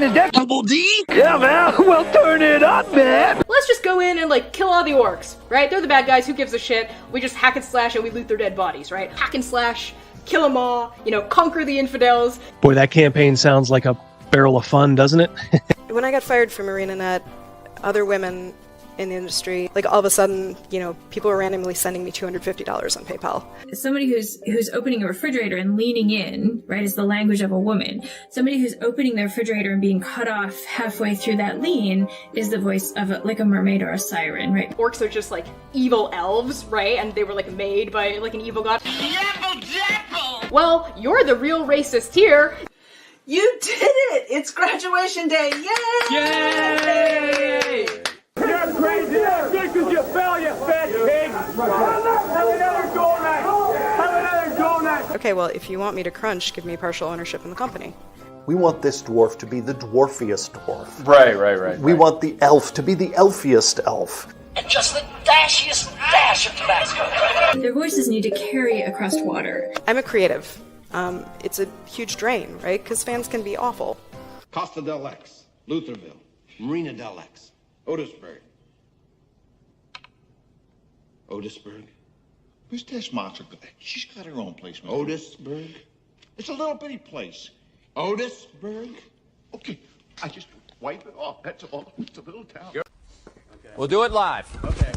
man, is that Double D? Yeah, man. Well, turn it up, man. Let's just go in and, like, kill all the orcs, right? They're the bad guys, who gives a shit? We just hack and slash and we loot their dead bodies, right? Hack and slash, kill them all, you know, conquer the infidels. Boy, that campaign sounds like a barrel of fun, doesn't it? When I got fired from ArenaNet, other women in the industry, like all of a sudden, you know, people were randomly sending me $250 on PayPal. Somebody who's opening a refrigerator and leaning in, right, is the language of a woman. Somebody who's opening their refrigerator and being cut off halfway through that lean is the voice of like a mermaid or a siren, right? Orcs are just like evil elves, right? And they were like made by like an evil god. Well, you're the real racist here. You did it! It's graduation day! Yay! Yay! You're crazy! That's good because you fell, you fat pig! Have another go night! Have another go night! Okay, well, if you want me to crunch, give me partial ownership in the company. We want this dwarf to be the dwarfiest dwarf. Right. We want the elf to be the elfiest elf. And just the dashiest dash of Tabasco. Their voices need to carry across water. I'm a creative. It's a huge drain, right? Because fans can be awful. Costa del X, Lutherville, Marina del X, Otisburg. Otisburg? Who's this monster? She's got her own place. Otisburg? It's a little bitty place. Otisburg? Okay, I just wipe it off. That's all. It's a little town. Okay. We'll do it live. Okay.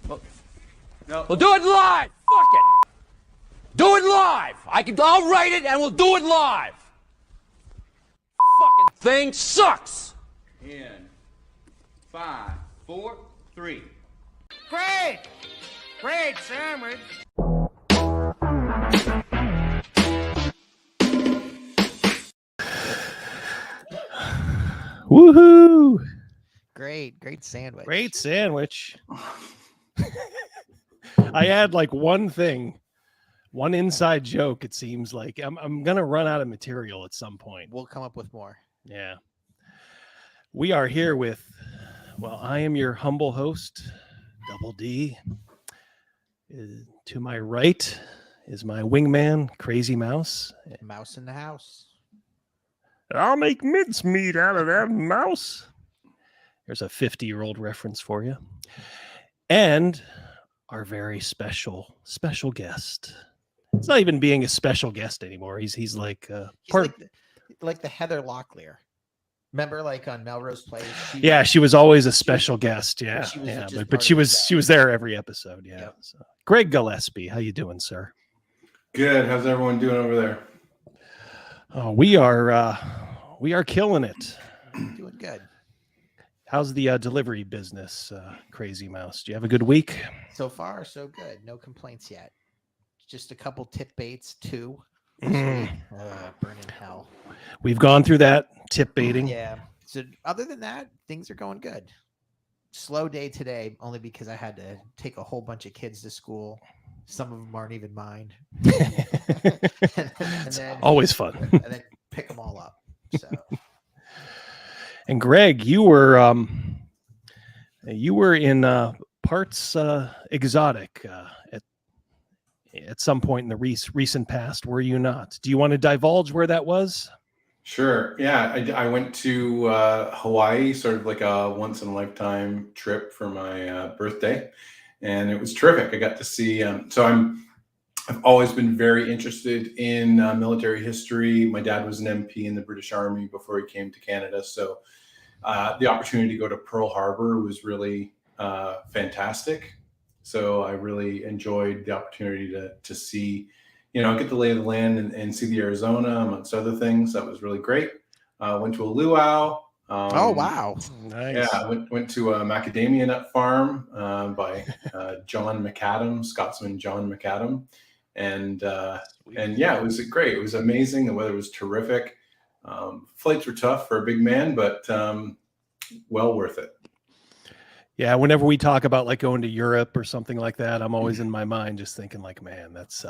We'll do it live. Fuck it. Do it live. I'll write it and we'll do it live. Fucking thing sucks. In 5, 4, 3. Great! Great sandwich! Woohoo! Great sandwich. Great sandwich. I had like one inside joke. It seems like I'm gonna run out of material at some point. We'll come up with more. Yeah. We are here with, well, I am your humble host, Double D. To my right is my wingman, Crazymouse. Mouse in the house. I'll make mincemeat out of that mouse. There's a 50-year-old reference for you. And our very special guest. It's not even being a special guest anymore. He's like like the Heather Locklear. Remember, like on Melrose Place? She was always a special guest. Yeah, but she was there every episode. Yeah. Yep. So, Greg Gillespie, how you doing, sir? Good. How's everyone doing over there? Oh, we are killing it. Doing good. How's the delivery business, Crazymouse? Do you have a good week? So far, so good. No complaints yet. Just a couple tip baits, 2. Burning hell. We've gone through that tip baiting. Yeah. So other than that, things are going good. Slow day today, only because I had to take a whole bunch of kids to school. Some of them aren't even mine. and then, always fun. And then pick them all up. So. And Greg, you were in parts exotic at some point in the recent past, were you not? Do you want to divulge where that was? Sure. Yeah, I went to Hawaii, sort of like a once in a lifetime trip for my birthday, and it was terrific. I got to see. I've always been very interested in military history. My dad was an MP in the British Army before he came to Canada, so the opportunity to go to Pearl Harbor was really fantastic. So I really enjoyed the opportunity to see, get the lay of the land and see the Arizona, amongst other things. That was really great. Went to a luau. Oh, wow. Nice. Yeah, went to a macadamia nut farm by John McAdam, Scotsman John McAdam. And yeah, it was great. It was amazing. The weather was terrific. Flights were tough for a big man, but well worth it. Yeah, whenever we talk about like going to Europe or something like that, I'm always in my mind just thinking like, man, that's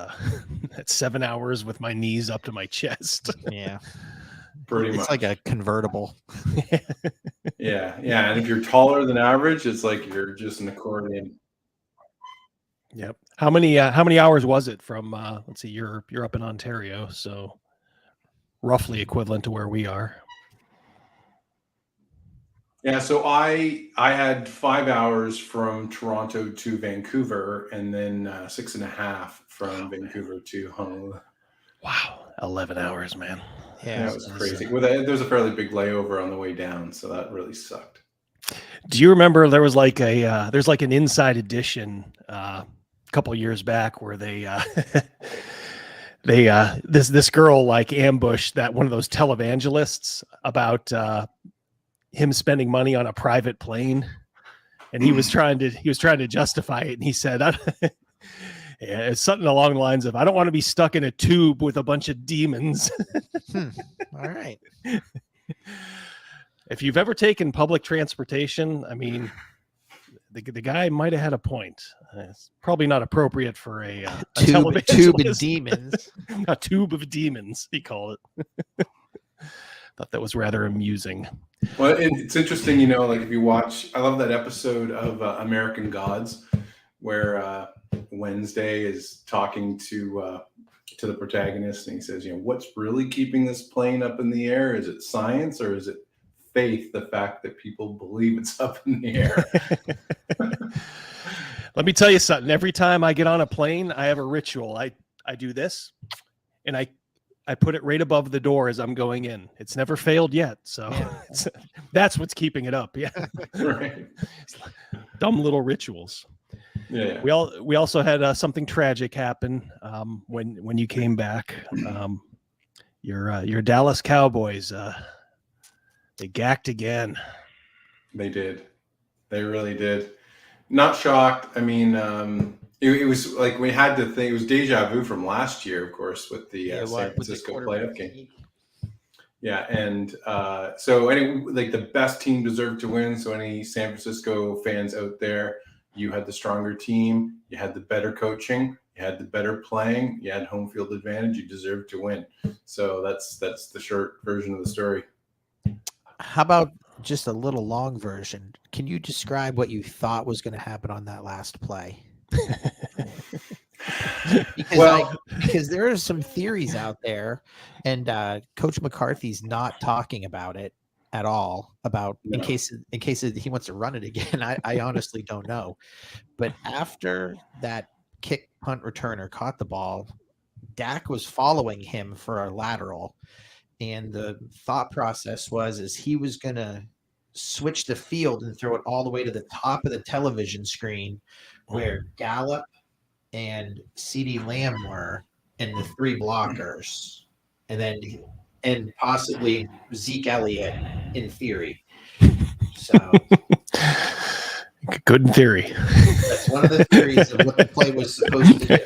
7 hours with my knees up to my chest. Yeah. Pretty much. It's like a convertible. Yeah. And if you're taller than average, it's like you're just an accordion. Yep. How many hours was it from let's see, you're up in Ontario, so roughly equivalent to where we are. Yeah, so I had 5 hours from Toronto to Vancouver, and then 6.5 from Vancouver to Honolulu. Wow, 11 hours, man. Yeah, it was crazy. Well, there was a fairly big layover on the way down, so that really sucked. Do you remember there was like there's like an Inside Edition a couple years back where they this girl like ambushed that one of those televangelists about him spending money on a private plane, and he was trying to justify it, and he said, yeah, it's something along the lines of, I don't want to be stuck in a tube with a bunch of demons. All right. If you've ever taken public transportation, I mean, the guy might have had a point. It's probably not appropriate for a tube of demons. A tube of demons, he called it. Thought that was rather amusing. Well, it's interesting, like if you watch, I love that episode of American Gods where Wednesday is talking to the protagonist, and he says, what's really keeping this plane up in the air? Is it science or is it faith, the fact that people believe it's up in the air? Let me tell you something. Every time I get on a plane, I have a ritual. I do this, and I put it right above the door as I'm going in. It's never failed yet, so that's what's keeping it up. Yeah, right. Dumb little rituals. Yeah. We also had something tragic happen when you came back. Your Dallas Cowboys they gacked again. They did. They really did. Not shocked. I mean, it was like we had to think. It was deja vu from last year, of course, with the San Francisco playoff game. Yeah, and so like the best team deserved to win. So any San Francisco fans out there, you had the stronger team, you had the better coaching, you had the better playing, you had home field advantage, you deserved to win. So that's the short version of the story. How about just a little long version? Can you describe what you thought was going to happen on that last play? Because there are some theories out there, and Coach McCarthy's not talking about it at all, about in case he wants to run it again. I honestly don't know. But after that kick punt returner caught the ball, Dak was following him for a lateral, and the thought process was he was going to switch the field and throw it all the way to the top of the television screen where Gallup and CeeDee Lamb were, and the three blockers, and possibly Zeke Elliott in theory. So good in theory. That's one of the theories of what the play was supposed to do.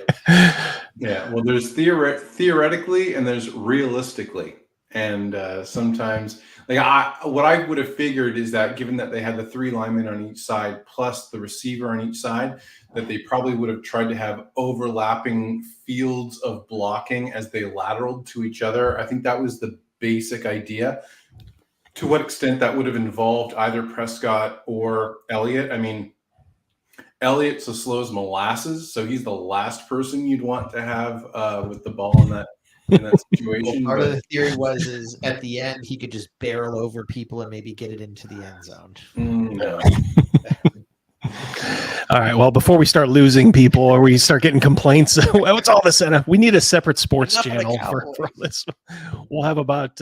Yeah, well, there's theoretically and there's realistically, and sometimes what I would have figured is that given that they had the three linemen on each side plus the receiver on each side, that they probably would have tried to have overlapping fields of blocking as they lateraled to each other. I think that was the basic idea. To what extent that would have involved either Prescott or Elliott. I mean, Elliott's as slow as molasses, so he's the last person you'd want to have with the ball in that situation. Part of the theory was at the end he could just barrel over people and maybe get it into the end zone. No. All right. Well, before we start losing people or we start getting complaints, what's all this? We need a separate sports channel for this. We'll have about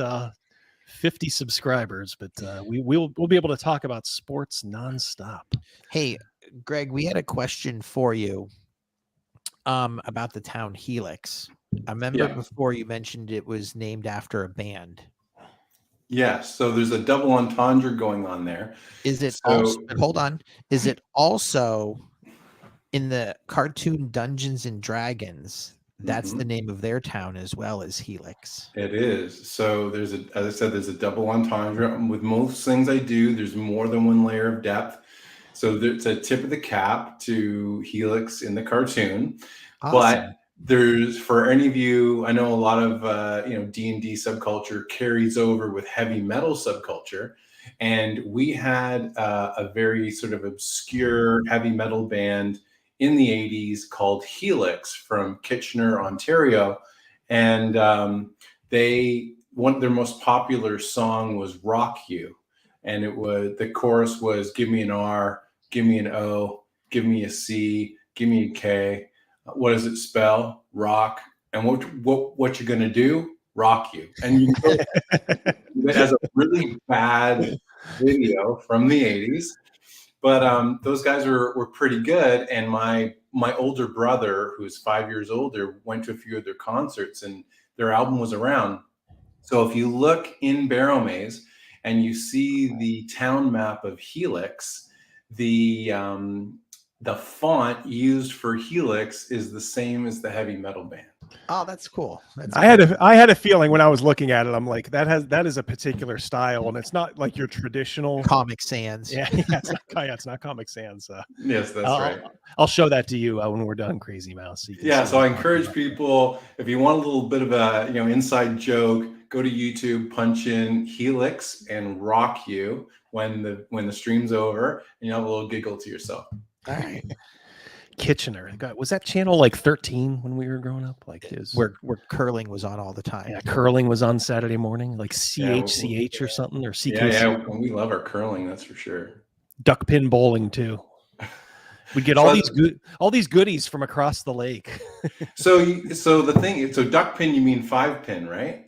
50 subscribers, but we'll be able to talk about sports nonstop. Hey, Greg, we had a question for you about the town Helix. I remember before you mentioned it was named after a band. Yes, so there's a double entendre going on there. Is it also, hold on, is it also in the cartoon Dungeons and Dragons? That's the name of their town as well as Helix. It is. So as I said, there's a double entendre. With most things I do, there's more than one layer of depth. So it's a tip of the cap to Helix in the cartoon. Awesome. But there's, for any of you, I know a lot of D&D subculture carries over with heavy metal subculture, and we had a very sort of obscure heavy metal band in the 80s called Helix from Kitchener, Ontario, and one of their most popular song was "Rock You," and the chorus was "Give me an R, give me an O, give me a C, give me a K. What does it spell? Rock. And what you're gonna do? Rock you." And it has a really bad video from the 80s, but those guys were pretty good. And my older brother, who's 5 years older, went to a few of their concerts, and their album was around. So if you look in Barrowmaze and you see the town map of Helix, the font used for Helix is the same as the heavy metal band. Oh, that's cool. I had a feeling when I was looking at it, I'm like, that is a particular style, and it's not like your traditional Comic Sans. Yeah, it's not Comic Sans. Yes, that's right. I'll show that to you when we're done, Crazymouse. So I encourage people, if you want a little bit of a inside joke, go to YouTube, punch in Helix and Rock You when the stream's over, and you'll have a little giggle to yourself. All right. Kitchener. God, was that channel like 13 when we were growing up? Like where curling was on all the time. Yeah, curling was on Saturday morning, like CHCH or something, or CKC. Yeah, we love our curling, that's for sure. Duck pin bowling too. We get all these goodies from across the lake. so duck pin, you mean 5-pin, right?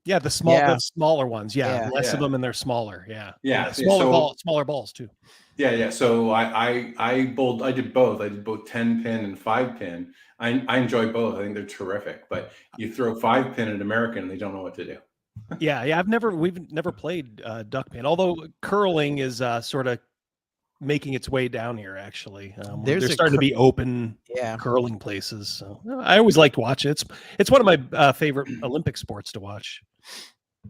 Yeah, the smaller ones. Yeah, less of them, and they're smaller. Yeah, smaller balls too. Yeah. So I did both. I did both 10-pin and 5-pin. I enjoy both. I think they're terrific. But you throw 5-pin at American, and they don't know what to do. Yeah. We've never played duck pin. Although curling is sort of making its way down here. Actually, there's starting to be open curling places. So I always liked watching it. It's one of my favorite Olympic sports to watch.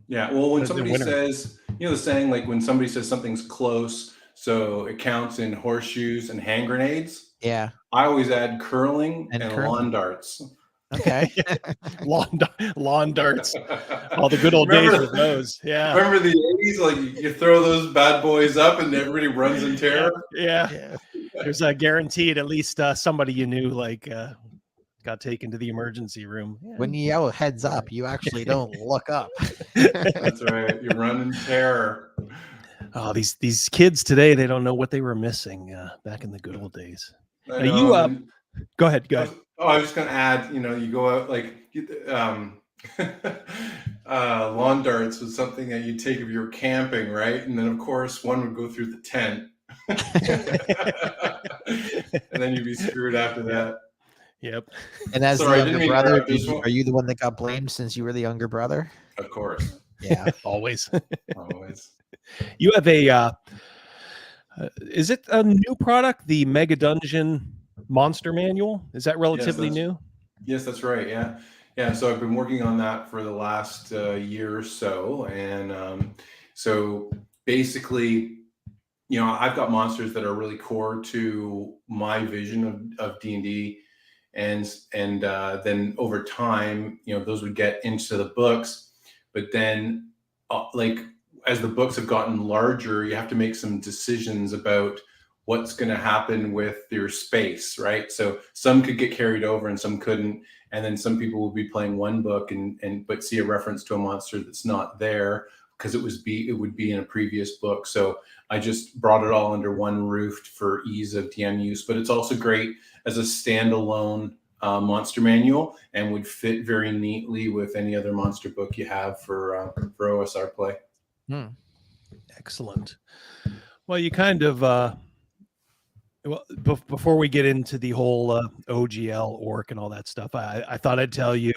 Yeah. Well, when somebody says, the saying, like when somebody says something's close, so it counts in horseshoes and hand grenades. Yeah. I always add curling and lawn darts. Okay. lawn darts. All the good old days with those. Yeah. Remember the 80s? Like you throw those bad boys up and everybody runs in terror. Yeah. There's a guaranteed at least somebody you knew got taken to the emergency room. Yeah. When you yell heads up, you actually don't look up. That's right. You run in terror. Oh, these kids today, they don't know what they were missing back in the good old days. Go ahead. I was just going to add, you go out lawn darts was something that you take if you were camping, right? And then of course one would go through the tent. And then you'd be screwed after that. Yep. And as the younger brother, are you the one that got blamed since you were the younger brother? Of course. Yeah. Always. Always. You have is it a new product, the Mega Dungeon Monster Manual? Is that relatively new? Yes, that's right. Yeah. So I've been working on that for the last year or so. And so basically, I've got monsters that are really core to my vision of D&D. And then over time, those would get into the books. But then as the books have gotten larger, you have to make some decisions about what's going to happen with your space, right? So some could get carried over and some couldn't. And then some people will be playing one book but see a reference to a monster that's not there because it would be in a previous book. So I just brought it all under one roof for ease of DM use. But it's also great as a standalone monster manual and would fit very neatly with any other monster book you have for OSR play. Excellent. Well, you kind of before we get into the whole OGL orc and all that stuff, I thought I'd tell you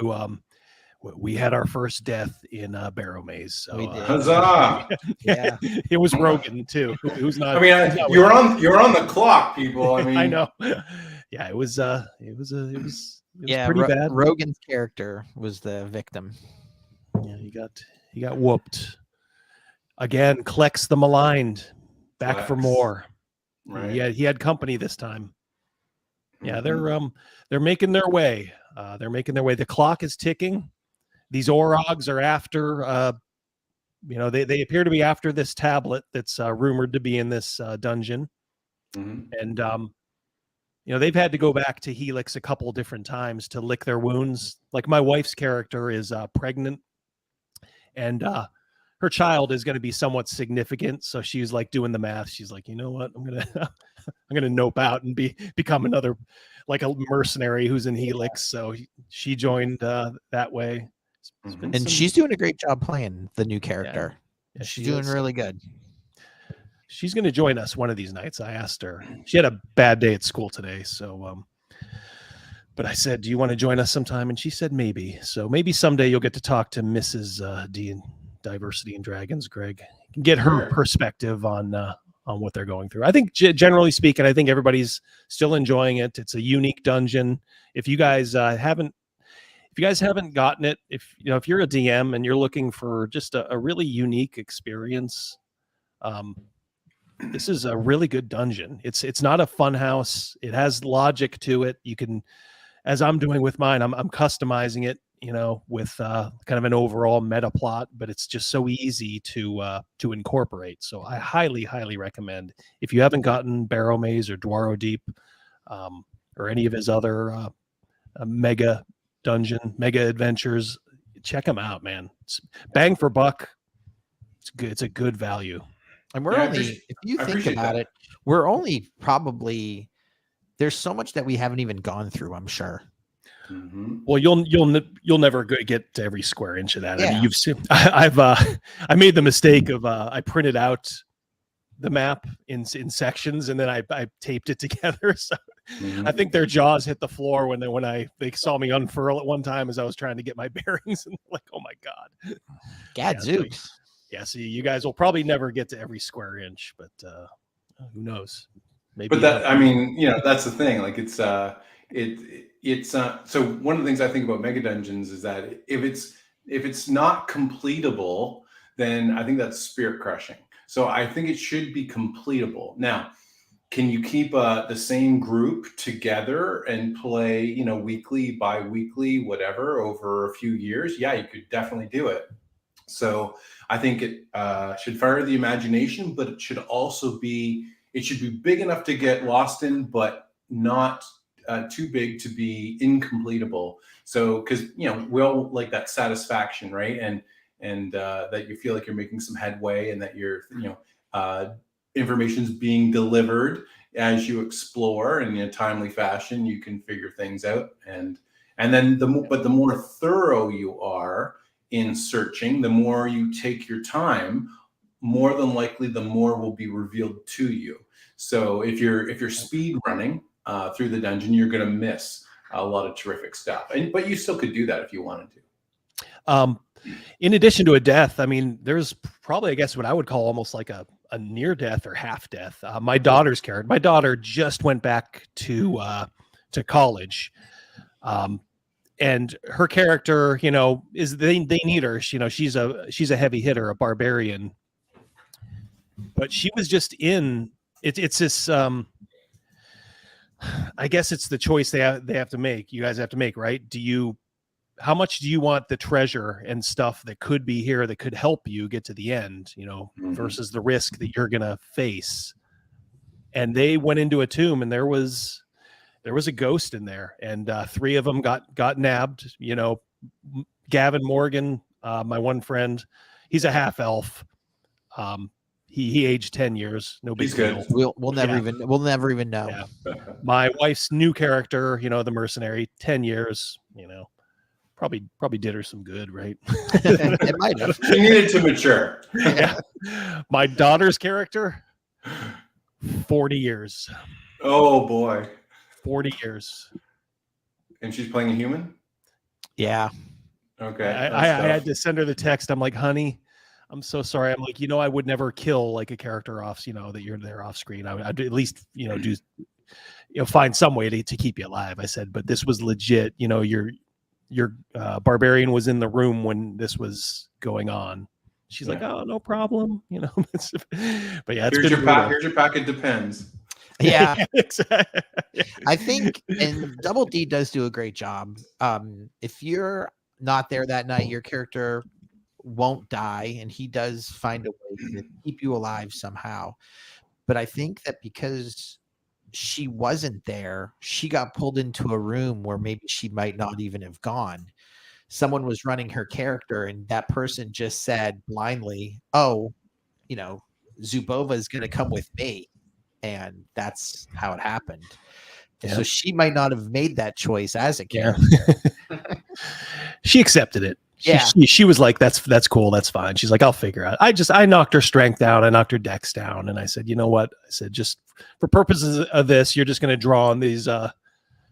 we had our first death in Barrowmaze. So, we did. Huzzah! Yeah, it was Rogan too. Who's not? I mean, you're on the clock, people. I mean, I know. Yeah, it was pretty bad. Rogan's character was the victim. Yeah, he got whooped. Again, Klex the maligned, back for more. Right. Yeah, he had company this time. Yeah, they're making their way. The clock is ticking. These Orogs are after. They appear to be after this tablet that's rumored to be in this dungeon, and they've had to go back to Helix a couple different times to lick their wounds. Like my wife's character is pregnant, and her child is going to be somewhat significant. So she's like doing the math. She's like, you know what? I'm gonna nope out and become another like a mercenary who's in Helix. So she joined that way. And she's doing a great job playing the new character. Yeah, she's doing really good. She's going to join us one of these nights. I asked her. She had a bad day at school today, so but I said, "Do you want to join us sometime?" And she said, "Maybe." So maybe someday you'll get to talk to Mrs. D and Diversity and Dragons, Greg, and get her perspective on what they're going through. I think generally speaking, I think everybody's still enjoying it. It's a unique dungeon. If you guys haven't gotten it, if you're a DM and you're looking for just a really unique experience, this is a really good dungeon. It's not a fun house. It has logic to it. You can, as I'm doing with mine, I'm customizing it, with kind of an overall meta plot, but it's just so easy to incorporate. So I highly, highly recommend, if you haven't gotten Barrowmaze or Dwaro Deep, or any of his other mega adventures, check them out, man. It's bang for buck. It's good. It's a good value. And we're if you think about it, we're only probably, there's so much that we haven't even gone through, I'm sure. Mm-hmm. Well, you'll never get to every square inch of that. Yeah. I mean, you've seen, I made the mistake of I printed out the map in sections and then I taped it together. So I think their jaws hit the floor when they saw me unfurl at one time as I was trying to get my bearings, and like, oh my God. Gadzooks. Yeah, so you guys will probably never get to every square inch, but who knows? Maybe. But that's the thing. Like it's so one of the things I think about mega dungeons is that if it's not completable, then I think that's spirit crushing. So I think it should be completable. Now, can you keep the same group together and play, weekly, bi-weekly, whatever, over a few years? Yeah, you could definitely do it. So I think it should fire the imagination, but it should also be big enough to get lost in, but not too big to be incompletable. So, because we all like that satisfaction, right? And that you feel like you're making some headway, and that your information's being delivered as you explore, and in a timely fashion you can figure things out, and then the more thorough you are in searching, the more you take your time, more than likely the more will be revealed to you. So if you're speed running through the dungeon, you're going to miss a lot of terrific stuff, but you still could do that if you wanted to. In addition to a death, I mean, there's probably, I guess, what I would call almost like a near death or half death. My daughter just went back to college. And her character, is they need her. She's a heavy hitter, a barbarian. But she was just in it. It's this. I guess it's the choice they have to make. You guys have to make, right? How much do you want the treasure and stuff that could be here that could help you get to the end? Versus the risk that you're gonna face. And they went into a tomb, and there was a ghost in there, and 3 of them got nabbed. Gavin Morgan, my one friend, he's a half elf. He aged 10 years. No big deal. We'll never even know. Yeah. My wife's new character, the mercenary, 10 years. Probably did her some good, right? It might have. She needed to mature. Yeah. My daughter's character, 40 years. Oh boy. 40 years. And she's playing a human? Yeah. Okay. I had to send her the text. I'm like, honey, I'm so sorry. I'm like, I would never kill like a character off, that you're there off screen. I'd at least, do, find some way to keep you alive. I said, but this was legit. Your barbarian was in the room when this was going on. She's like, oh, no problem. But yeah, here's your packet depends. Yeah. Exactly. I think, and Double D does do a great job. If you're not there that night, your character won't die, and he does find a way to keep you alive somehow. But I think that because she wasn't there, she got pulled into a room where maybe she might not even have gone. someone was running her character and that person just said blindly, oh, you know, Zubova is going to come with me. And that's how it happened. Yeah. So she might not have made that choice as a Yeah. character. She accepted it. She was like, that's cool. That's fine. She's like, I'll figure out. I knocked her strength down. I knocked her dex down. And I said, you know what? I said, just for purposes of this, you're just going to draw on these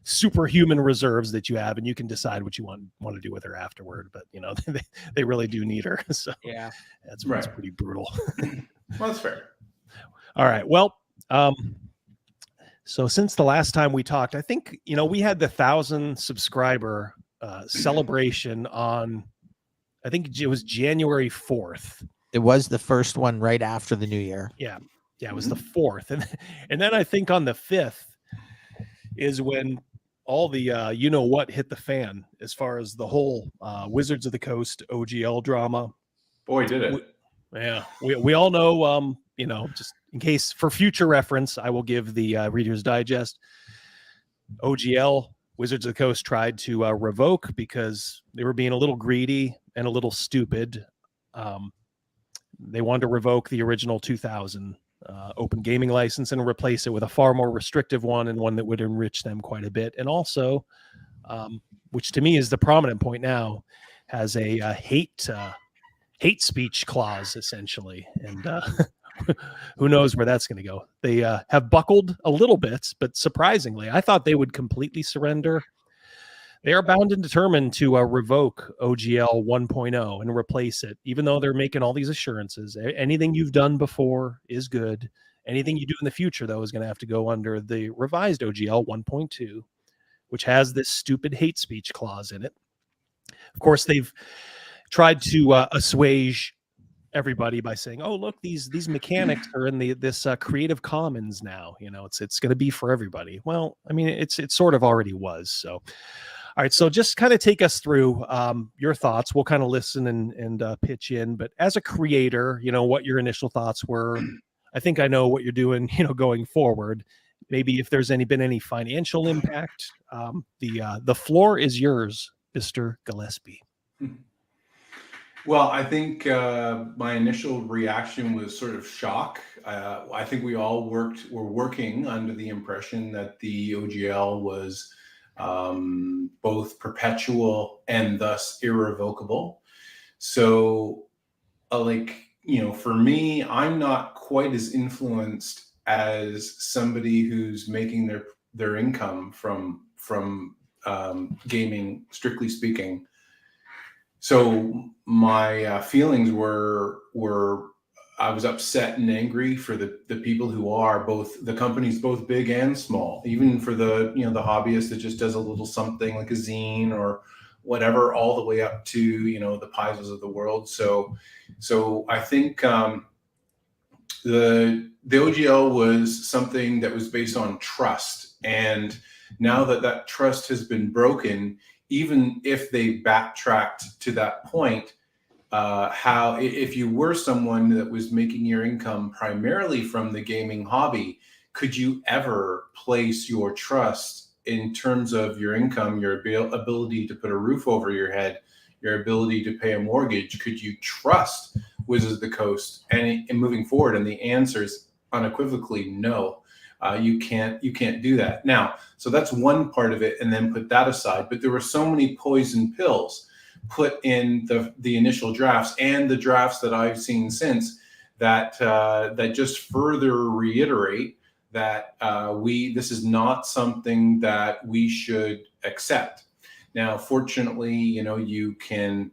superhuman reserves that you have, and you can decide what you want to do with her afterward. But, you know, they really do need her. So yeah, that's pretty brutal. Well, that's fair. All right. Well, so since the last time we talked, I think, you know, we had the 1,000 subscriber celebration on, I think it was January 4th. It was the first one right after the new year. Yeah. Yeah. It was the 4th. And then I think on the 5th is when all the, you know what, hit the fan as far as the whole Wizards of the Coast OGL drama. Boy, did it. We all know, you know, just in case for future reference, I will give the Reader's Digest. OGL, Wizards of the Coast, tried to revoke because they were being a little greedy and a little stupid. They wanted to revoke the original 2000 open gaming license and replace it with a far more restrictive one, and one that would enrich them quite a bit. And also, which to me is the prominent point now, has a hate speech clause, essentially. And who knows where that's going to go. They have buckled a little bit, but surprisingly, I thought they would completely surrender. They are bound and determined to revoke OGL 1.0 and replace it, even though they're making all these assurances. Anything you've done before is good. Anything you do in the future, though, is going to have to go under the revised OGL 1.2, which has this stupid hate speech clause in it. Of course, they've tried to assuage everybody by saying, "Oh, look, these mechanics are in this Creative Commons now. You know, it's going to be for everybody." Well, I mean, it sort of already was. So, all right. So just kind of take us through your thoughts. We'll kind of listen and pitch in. But as a creator, you know, what your initial thoughts were. I think I know what you're doing, you know, going forward. Maybe if there's been any financial impact. The floor is yours, Mr. Gillespie. Well, I think my initial reaction was sort of shock. I think we all were working under the impression that the OGL was both perpetual and thus irrevocable. So, you know, for me, I'm not quite as influenced as somebody who's making their income from gaming, strictly speaking. So my feelings were I was upset and angry for the people who are both the companies, both big and small, even for the, you know, the hobbyist that just does a little something like a zine or whatever, all the way up to, you know, the Paisos of the world. So I think the OGL was something that was based on trust, and now that trust has been broken, even if they backtracked to that point, how if you were someone that was making your income primarily from the gaming hobby, could you ever place your trust in terms of your income, your ability to put a roof over your head, your ability to pay a mortgage? Could you trust Wizards of the Coast and moving forward? And the answer is unequivocally no. You can't do that. Now, so that's one part of it, and then put that aside. But there were so many poison pills put in the initial drafts and the drafts that I've seen since that that just further reiterate that this is not something that we should accept. Now, fortunately, you know, you can't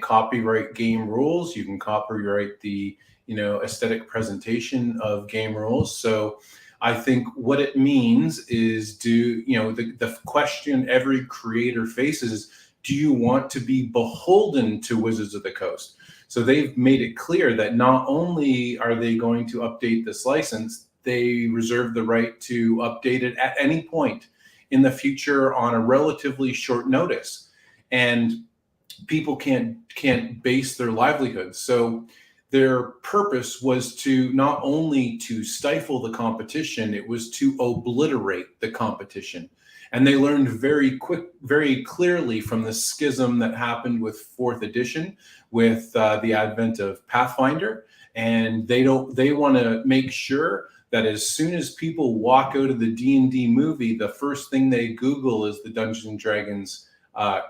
copyright game rules. You can copyright the, you know, aesthetic presentation of game rules. So I think what it means is, the question every creator faces is, do you want to be beholden to Wizards of the Coast? So they've made it clear that not only are they going to update this license, they reserve the right to update it at any point in the future on a relatively short notice. And people can't base their livelihoods. So their purpose was to not only to stifle the competition, it was to obliterate the competition. And they learned very clearly from the schism that happened with 4th edition, with the advent of Pathfinder. And they want to make sure that as soon as people walk out of the D&D movie, the first thing they Google is the Dungeons and Dragons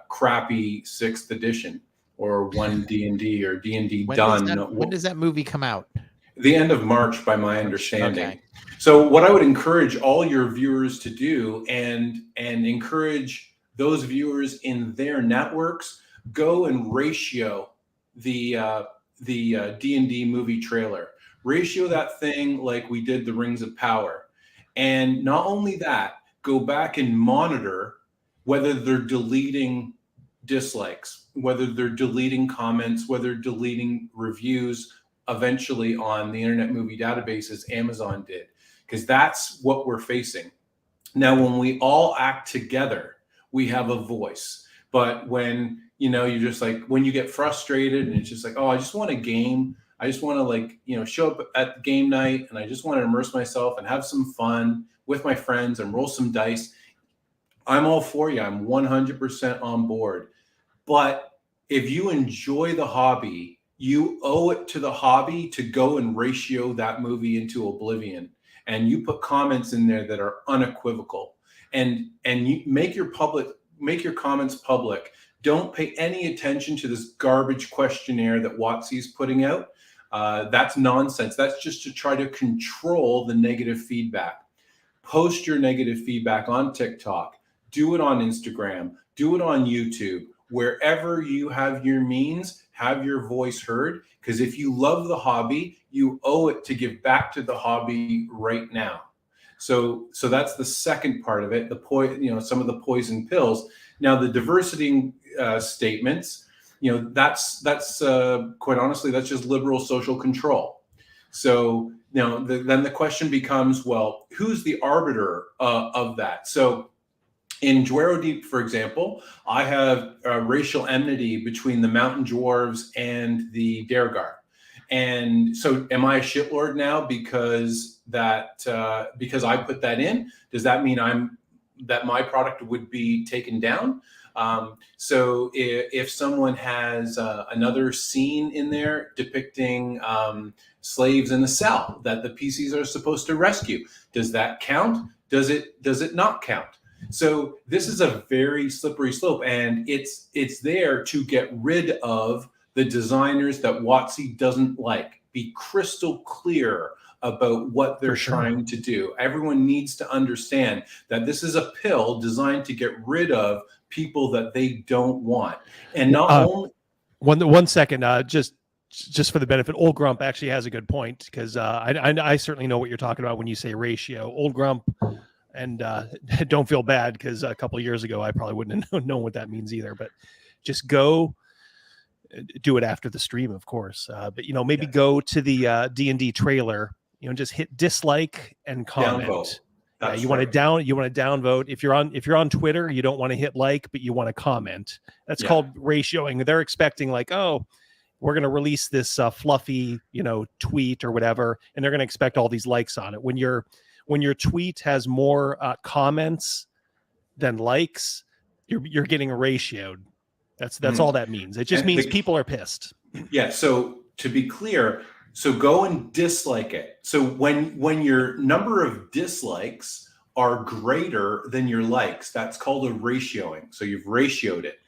crappy 6th edition, or 1 D&D, or D&D done. When does that movie come out? The end of March, by my understanding. Okay. So what I would encourage all your viewers to do, and encourage those viewers in their networks, go and ratio the D&D movie trailer. Ratio that thing like we did the Rings of Power. And not only that, go back and monitor whether they're deleting dislikes, whether they're deleting comments, whether they're deleting reviews eventually on the Internet Movie Database, as Amazon did, because that's what we're facing. Now, when we all act together, we have a voice. But when, you're just like, when you get frustrated and it's just like, oh, I just want a game. I just want to show up at game night, and I just want to immerse myself and have some fun with my friends and roll some dice. I'm all for you. I'm 100% on board. But if you enjoy the hobby, you owe it to the hobby to go and ratio that movie into oblivion. And you put comments in there that are unequivocal, and you make your comments public. Don't pay any attention to this garbage questionnaire that WotC's putting out. That's nonsense. That's just to try to control the negative feedback. Post your negative feedback on TikTok. Do it on Instagram. Do it on YouTube. Wherever you have your means, have your voice heard. Because if you love the hobby, you owe it to give back to the hobby right now. So that's the second part of it. Some of the poison pills. Now the diversity statements, that's quite honestly, that's just liberal social control. So then the question becomes, well, who's the arbiter of that? So in Dwero Deep, for example, I have racial enmity between the Mountain Dwarves and the Daregar. And so am I a shitlord now because I put that in? Does that mean that my product would be taken down? So if someone has another scene in there depicting slaves in a cell that the PCs are supposed to rescue, does that count? Does it not count? So this is a very slippery slope, and it's there to get rid of the designers that WotC doesn't like. Be crystal clear about what they're trying to do. Everyone needs to understand that this is a pill designed to get rid of people that they don't want. And not only... One second, just for the benefit, Old Grump actually has a good point, because I certainly know what you're talking about when you say ratio. Old Grump... And don't feel bad, because a couple of years ago, I probably wouldn't have known what that means either. But just go do it after the stream, of course. But maybe go to the D&D trailer. Just hit dislike and comment. You want to downvote. If you're on Twitter, you don't want to hit like, but you want to comment. That's called ratioing. They're expecting we're going to release this fluffy tweet or whatever, and they're going to expect all these likes on it. When your tweet has more comments than likes, you're getting ratioed. That's all that means. It just means people are pissed. Yeah. So to be clear, so go and dislike it. So when your number of dislikes are greater than your likes, that's called a ratioing. So you've ratioed it.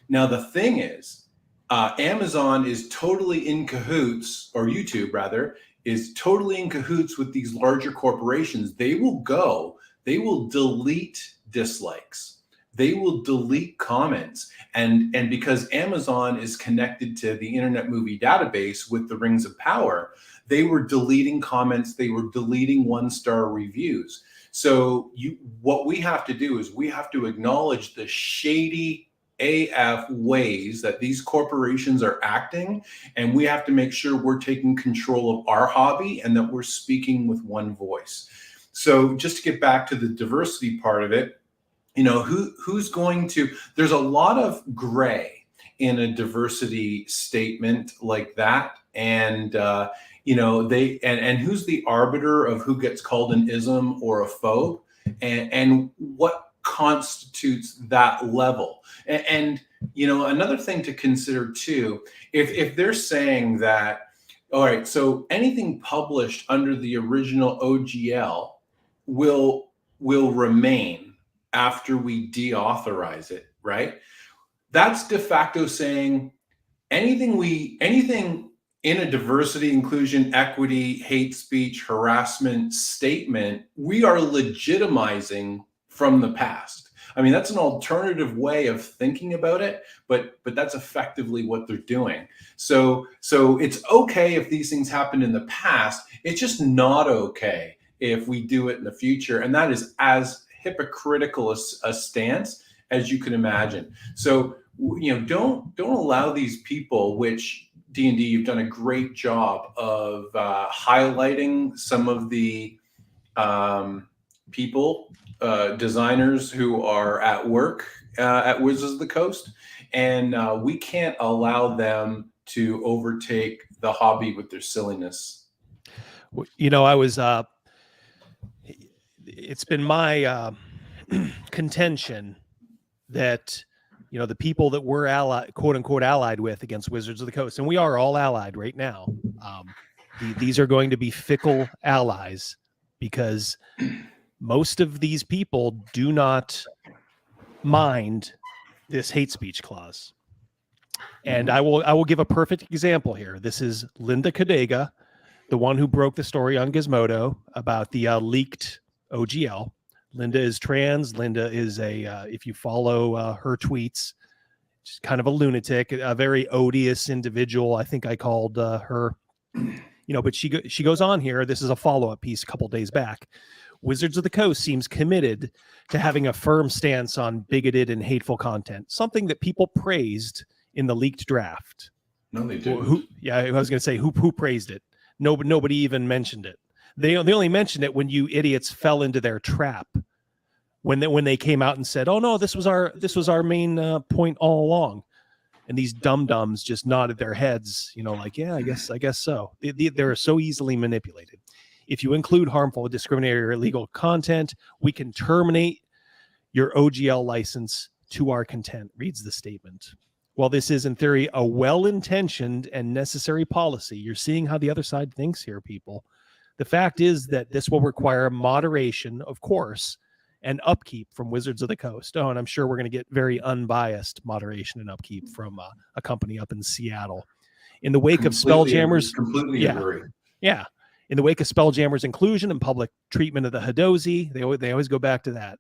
Now the thing is, Amazon is totally in cahoots, or YouTube rather, is totally in cahoots with these larger corporations. They will delete dislikes. They will delete comments. And because Amazon is connected to the Internet Movie Database with the Rings of Power, they were deleting comments. They were deleting 1-star reviews. So what we have to do is we have to acknowledge the shady AF ways that these corporations are acting, and we have to make sure we're taking control of our hobby and that we're speaking with one voice. So just to get back to the diversity part of it, who's going to, there's a lot of gray in a diversity statement like that. And, and who's the arbiter of who gets called an ism or a phobe, and what constitutes that level. And you know, another thing to consider too, if they're saying that, all right, so anything published under the original OGL will remain after we deauthorize it, right? That's de facto saying anything in a diversity, inclusion, equity, hate speech, harassment statement, we are legitimizing from the past. I mean, that's an alternative way of thinking about it, but that's effectively what they're doing. So it's okay if these things happened in the past. It's just not okay if we do it in the future. And that is as hypocritical a stance as you can imagine. So, you know, don't allow these people, which D&D, you've done a great job of highlighting some of the people, designers who are at work at Wizards of the Coast, and we can't allow them to overtake the hobby with their silliness. You know, it's been my contention that, you know, the people that we're allied, quote unquote, allied with against Wizards of the Coast, and we are all allied right now. These are going to be fickle allies because most of these people do not mind this hate speech clause. And I will give a perfect example here. This is Linda Cadega, the one who broke the story on Gizmodo about the leaked OGL. Linda is trans. Linda is if you follow her tweets, she's kind of a lunatic, a very odious individual. I think I called her, you know, but she goes on here. This is a follow-up piece a couple days back. Wizards of the Coast seems committed to having a firm stance on bigoted and hateful content, something that people praised in the leaked draft. No, they didn't. I was going to say who praised it. Nobody even mentioned it. They only mentioned it when you idiots fell into their trap. When they came out and said, "Oh no, this was our main point all along," and these dum-dums just nodded their heads, you know, like, yeah, I guess so. They're so easily manipulated. If you include harmful, discriminatory, or illegal content, we can terminate your OGL license to our content, reads the statement. While this is, in theory, a well-intentioned and necessary policy, you're seeing how the other side thinks here, people. The fact is that this will require moderation, of course, and upkeep from Wizards of the Coast. Oh, and I'm sure we're going to get very unbiased moderation and upkeep from a company up in Seattle. In the wake of Spelljammers... Completely agree. Yeah. In the wake of Spelljammers' inclusion and public treatment of the Hadozi, they always go back to that.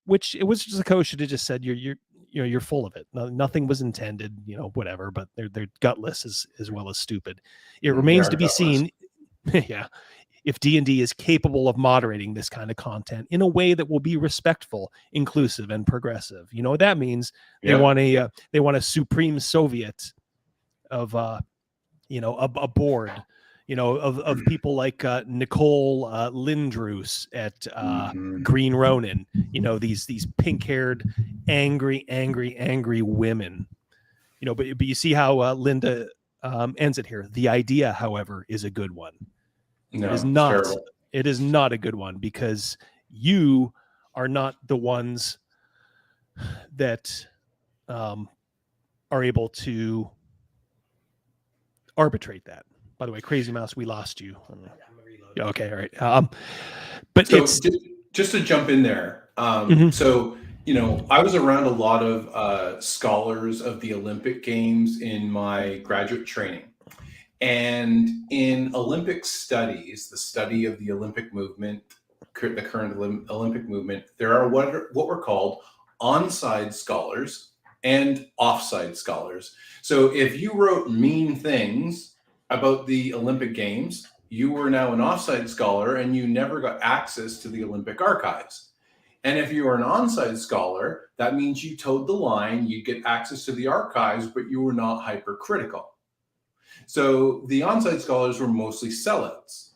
Which Wizards of the Coast should have just said you're full of it. Nothing was intended, you know, whatever. But they're gutless as well as stupid. It remains to be seen, yeah, if D&D is capable of moderating this kind of content in a way that will be respectful, inclusive, and progressive. You know what that means? They want a supreme Soviet of a board. You know, of people like Nicole Lindroos at Green Ronin, you know, these pink-haired, angry women. You know, but you see how Linda ends it here. The idea, however, is a good one. No, it is not a good one because you are not the ones that are able to arbitrate that. By the way, Crazymouse, we lost you. Yeah, okay, all right. But so it's just to jump in there. So, you know, I was around a lot of scholars of the Olympic Games in my graduate training. And in Olympic studies, the study of the Olympic movement, the current Olympic movement, there are what were called onside scholars and offside scholars. So if you wrote mean things about the Olympic Games, you were now an offside scholar and you never got access to the Olympic archives. And if you were an onside scholar, that means you towed the line, you get access to the archives, but you were not hypercritical. So the onside scholars were mostly sellouts.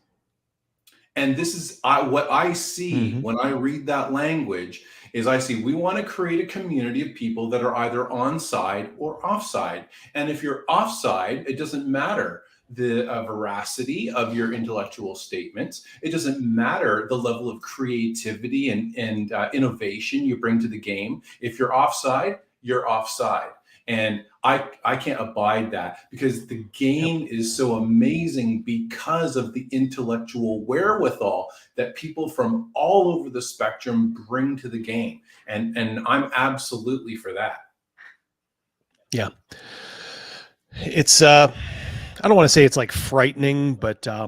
And this is what I see when I read that language is I see we want to create a community of people that are either onside or offside. And if you're offside, it doesn't matter. the veracity of your intellectual statements. It doesn't matter the level of creativity and innovation you bring to the game. If you're offside, you're offside. And I can't abide that, because the game is so amazing because of the intellectual wherewithal that people from all over the spectrum bring to the game. And I'm absolutely for that. Yeah. It's I don't want to say it's like frightening, but I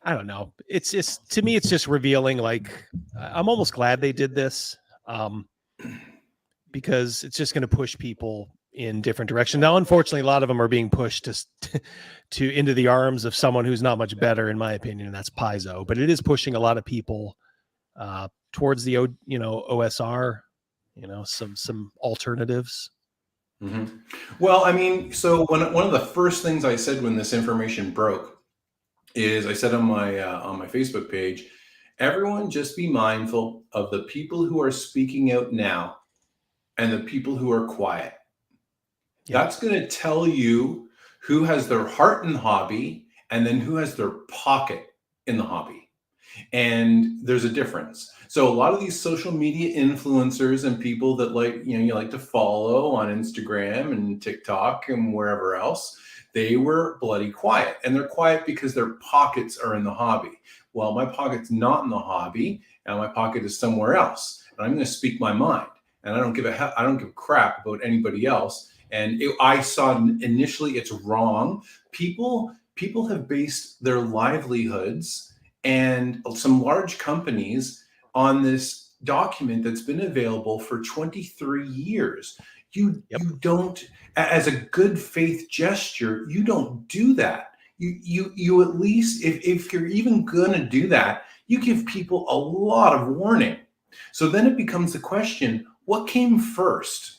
don't know. It's just, to me, it's just revealing. Like, I'm almost glad they did this, because it's just going to push people in different directions. Now, unfortunately, a lot of them are being pushed to into the arms of someone who's not much better, in my opinion, and that's Paizo. But it is pushing a lot of people towards the OSR, some alternatives. Mm-hmm. Well, I mean, so one of the first things I said when this information broke is I said on my Facebook page, everyone just be mindful of the people who are speaking out now and the people who are quiet. Yeah. That's going to tell you who has their heart in the hobby and then who has their pocket in the hobby. And there's a difference. So a lot of these social media influencers and people that you like to follow on Instagram and TikTok and wherever else, they were bloody quiet. And they're quiet because their pockets are in the hobby. Well, my pocket's not in the hobby, and my pocket is somewhere else. And I'm going to speak my mind. And I don't give a crap about anybody else. And I saw initially it's wrong. People have based their livelihoods and some large companies on this document that's been available for 23 years. You don't, as a good faith gesture, you don't do that. You at least, if you're even going to do that, you give people a lot of warning. So then it becomes the question, what came first?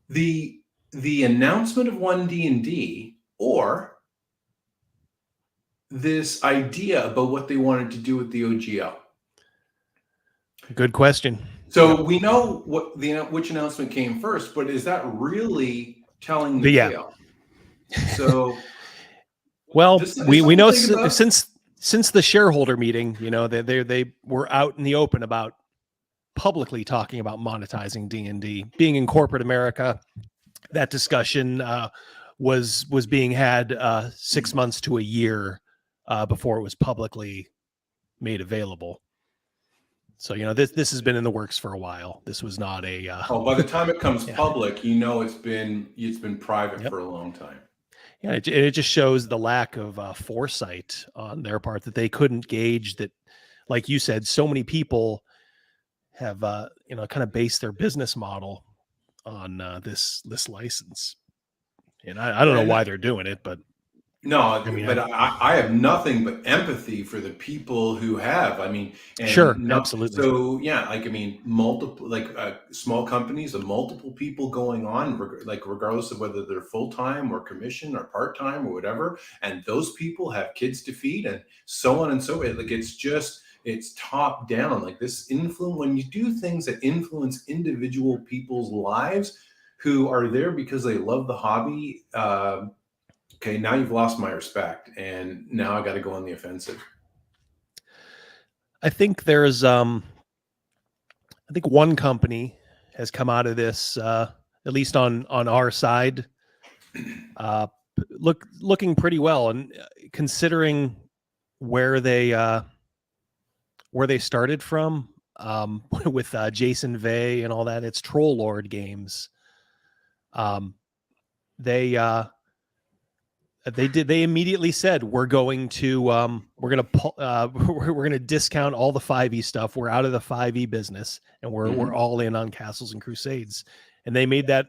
The announcement of 1D&D or this idea about what they wanted to do with the OGL? Good question. So we know which announcement came first, but is that really telling the tale? So, well, we know since the shareholder meeting, they were out in the open about publicly talking about monetizing D&D. Being in corporate America, that discussion was being had 6 months to a year before it was publicly made available. So, this has been in the works for a while. This was not a by the time it comes public, it's been private for a long time. Yeah, it just shows the lack of foresight on their part, that they couldn't gauge that, like you said, so many people have kind of based their business model on this license. And I don't know why they're doing it, but no, but I have nothing but empathy for the people who have. Sure, absolutely. So multiple small companies of multiple people going on, regardless of whether they're full time or commission or part time or whatever, and those people have kids to feed and so on and so on. It's top down. Like this influence, when you do things that influence individual people's lives who are there because they love the hobby. Okay, now you've lost my respect, and now I got to go on the offensive. I think there's, I think one company has come out of this, at least on our side, looking pretty well, and considering where they started from, with Jason Vey and all that, it's Troll Lord Games. They immediately said, we're going to discount all the 5e stuff. We're out of the 5e business, and we're all in on Castles and Crusades. And they made that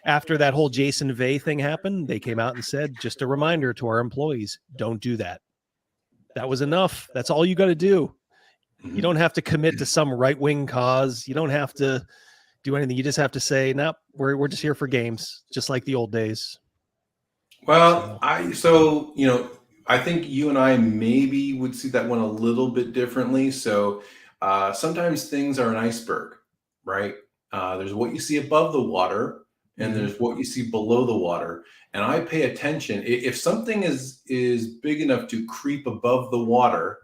after that whole Jason Vey thing happened. They came out and said, just a reminder to our employees, don't do that. That was enough. That's all you got to do. You don't have to commit to some right-wing cause. You don't have to do anything. You just have to say, nope, we're just here for games, just like the old days. Well, I think you and I maybe would see that one a little bit differently. So sometimes things are an iceberg, right? There's what you see above the water, and there's what you see below the water. And I pay attention. If something is big enough to creep above the water,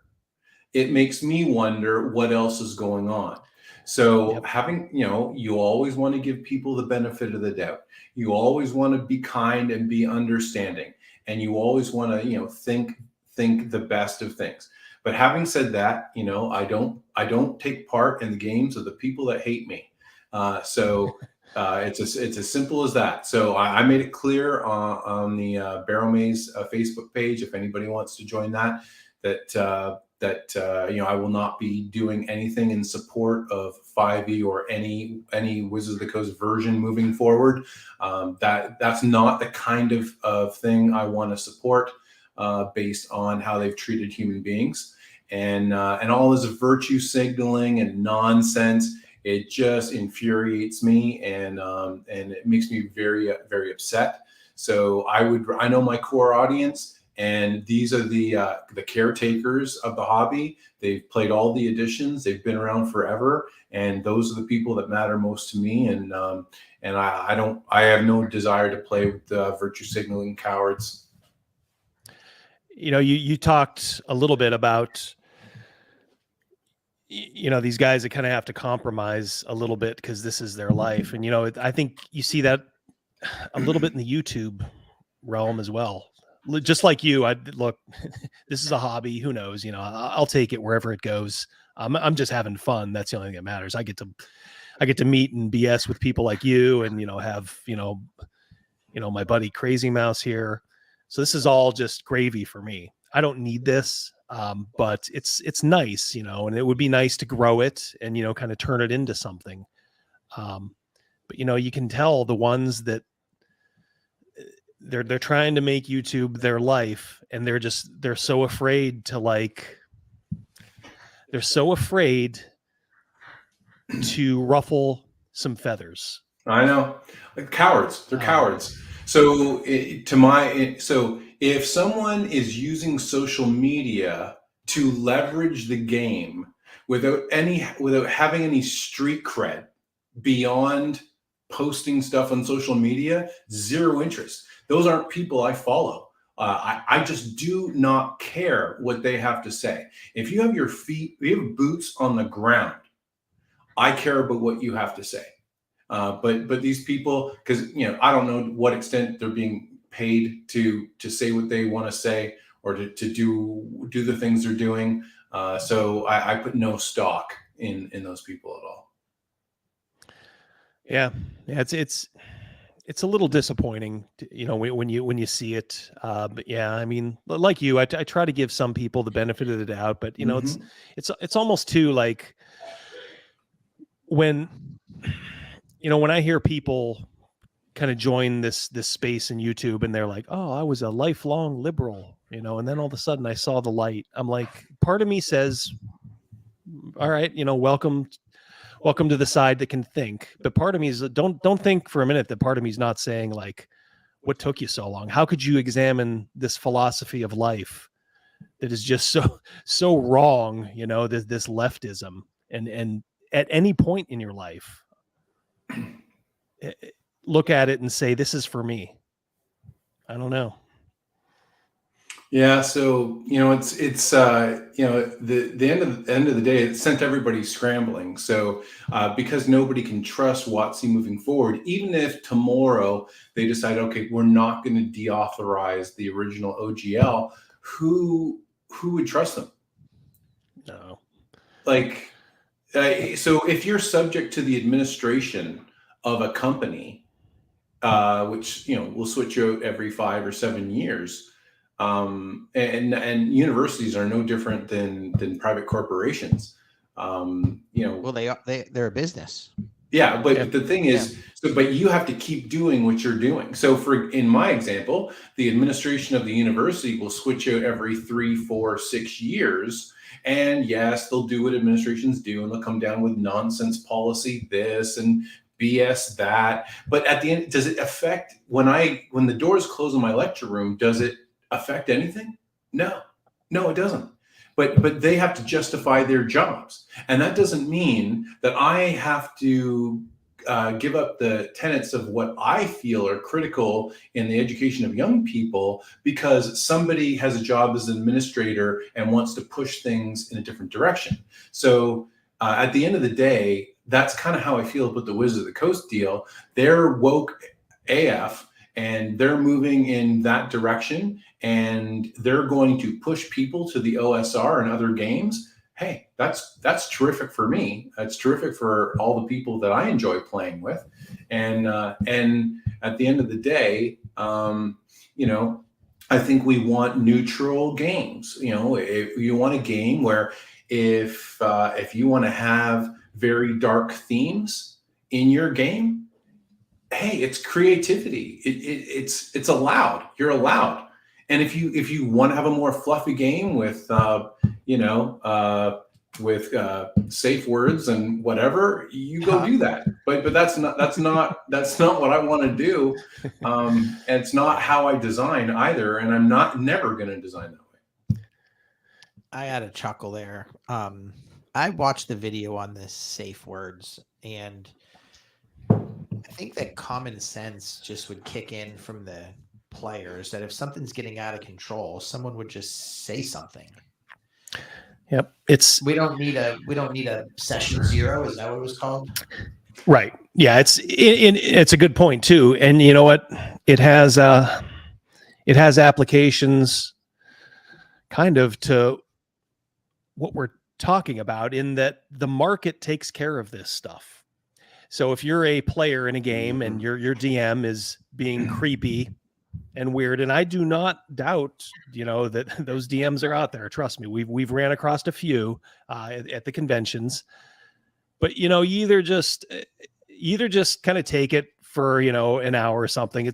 it makes me wonder what else is going on. So having, you always want to give people the benefit of the doubt. You always want to be kind and be understanding. And you always want to, think the best of things. But having said that, I don't take part in the games of the people that hate me. It's as simple as that. So I made it clear on the Barrowmaze Facebook page, if anybody wants to join that I will not be doing anything in support of 5e or any Wizards of the Coast version moving forward. That's not the kind of thing I want to support based on how they've treated human beings and all this virtue signaling and nonsense. It just infuriates me and it makes me very, very upset. So I know my core audience. And these are the caretakers of the hobby. They've played all the editions. They've been around forever, and those are the people that matter most to me. And I have no desire to play with virtue signaling cowards. You talked a little bit about these guys that kind of have to compromise a little bit because this is their life, and I think you see that a little bit in the YouTube realm as well. Just like you, look, this is a hobby. Who knows? I'll take it wherever it goes. I'm just having fun. That's the only thing that matters. I get to meet and BS with people like you, and have my buddy Crazymouse here. So this is all just gravy for me. I don't need this, but it's nice, and it would be nice to grow it and kind of turn it into something. But you can tell the ones that. They're trying to make YouTube their life, and they're so afraid to ruffle some feathers. I know, cowards. They're cowards. So if someone is using social media to leverage the game without having any street cred beyond posting stuff on social media, zero interest. Those aren't people I follow. I just do not care what they have to say. If you have if you have boots on the ground, I care about what you have to say. But these people, because I don't know what extent they're being paid to say what they want to say or to do the things they're doing. So I put no stock in those people at all. Yeah, it's a little disappointing, when you see it. But yeah, I mean, like you, I try to give some people the benefit of the doubt, but it's almost too like when I hear people kind of join this space in YouTube and they're like, oh, I was a lifelong liberal, and then all of a sudden I saw the light. I'm like, part of me says, all right, welcome to the side that can think. But part of me is don't think for a minute that part of me is not saying like, what took you so long? How could you examine this philosophy of life that is just so wrong? This leftism, and at any point in your life, look at it and say, this is for me. I don't know. Yeah, so it's the end of the day, it sent everybody scrambling. So because nobody can trust WotC moving forward, even if tomorrow they decide, okay, we're not going to deauthorize the original OGL, who would trust them? No. So if you're subject to the administration of a company, which will switch out every 5 or 7 years. And universities are no different than private corporations. Well, they're a business. Yeah, but the thing is, but you have to keep doing what you're doing. So in my example, the administration of the university will switch out every 3, 4, 6 years. And yes, they'll do what administrations do, and they'll come down with nonsense policy this and BS that. But at the end, does it affect when the doors close in my lecture room? Does it affect anything? No, it doesn't. But they have to justify their jobs, and that doesn't mean that I have to give up the tenets of what I feel are critical in the education of young people because somebody has a job as an administrator and wants to push things in a different direction. So at the end of the day, that's kind of how I feel about the Wizards of the Coast deal. They're woke AF and they're moving in that direction and they're going to push people to the OSR and other games. Hey, that's terrific for me. That's terrific for all the people that I enjoy playing with. And at the end of the day, you know, I think we want neutral games. You know, if you want a game where if you want to have very dark themes in your game, hey, it's creativity. It's allowed. You're allowed. And if you want to have a more fluffy game with safe words and whatever, you go do that. But that's not what I want to do. And it's not how I design either. And I'm never going to design that way. I had a chuckle there. I watched the video on this safe words, and I think that common sense just would kick in from the players that if something's getting out of control, someone would just say something. Yep. We don't need a session 0. Is that what it was called? Right. Yeah. It's a good point too. And you know what? It has applications kind of to what we're talking about in that the market takes care of this stuff. So if you're a player in a game and your DM is being creepy and weird, and I do not doubt, you know, that those DMs are out there. Trust me, we've ran across a few at the conventions, but you know, you either just kind of take it for, you know, an hour or something.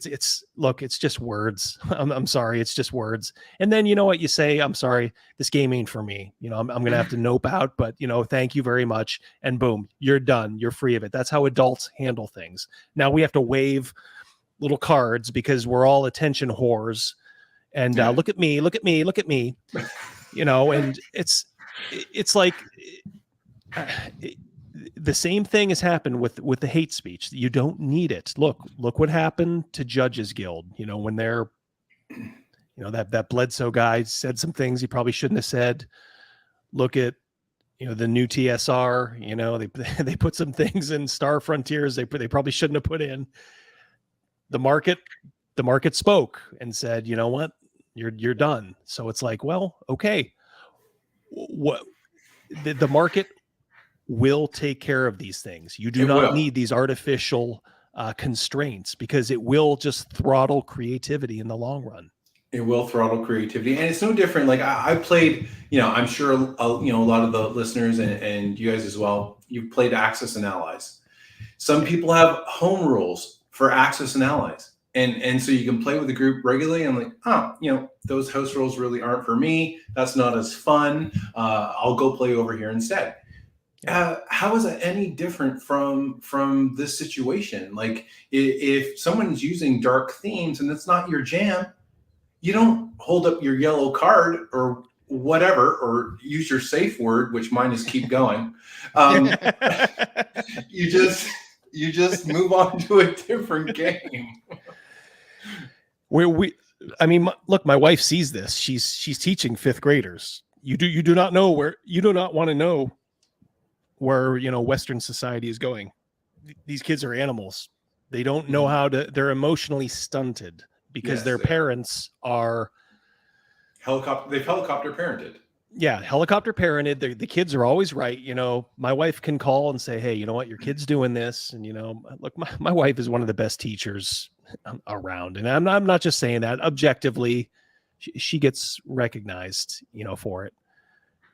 Look, it's just words. I'm sorry, it's just words. And then you know what you say? I'm sorry, this game ain't for me. You know, I'm gonna have to nope out. But you know, thank you very much, and boom, you're done. You're free of it. That's how adults handle things. Now we have to wave little cards because we're all attention whores, and look at me, you know. And it's like the same thing has happened with the hate speech. You don't need it. Look what happened to Judges Guild. You know, when they're, you know, that Bledsoe guy said some things he probably shouldn't have said. Look at, you know, the new TSR. You know, they put some things in Star Frontiers they probably shouldn't have put in. The market spoke and said, you know what, you're done. So it's like, well, okay, what the market will take care of these things. You do not need these artificial constraints because it will just throttle creativity in the long run. It will throttle creativity, and it's no different. Like I played, you know, I'm sure you know a lot of the listeners and you guys as well. You've played Axis and Allies. Some people have home rules for Axis and Allies. And so you can play with the group regularly and like, you know, those house rules really aren't for me. That's not as fun. I'll go play over here instead. How is that any different from this situation? Like if someone's using dark themes and it's not your jam, you don't hold up your yellow card or whatever, or use your safe word, which mine is keep going. You just move on to a different game. Look, my wife sees this. She's teaching 5th graders. You do not want to know where, you know, Western society is going. These kids are animals. They don't know how to. They're emotionally stunted because their parents are they've helicopter parented. Yeah, helicopter parented. The kids are always right. You know, my wife can call and say, hey, you know what, your kid's doing this. And, you know, look, my wife is one of the best teachers around. And I'm not just saying that. Objectively, she gets recognized, you know, for it.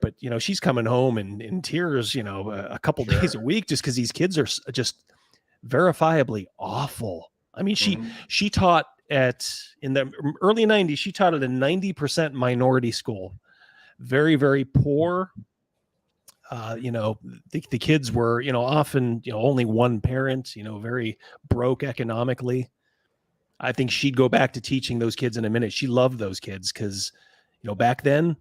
But, you know, she's coming home in tears, you know, a couple days a week just because these kids are just verifiably awful. I mean, she taught in the early 90s, she taught at a 90% minority school. Very, very poor. You know, the kids were, you know, often, you know, only one parent, you know, very broke economically. I think she'd go back to teaching those kids in a minute. She loved those kids because, you know, back then,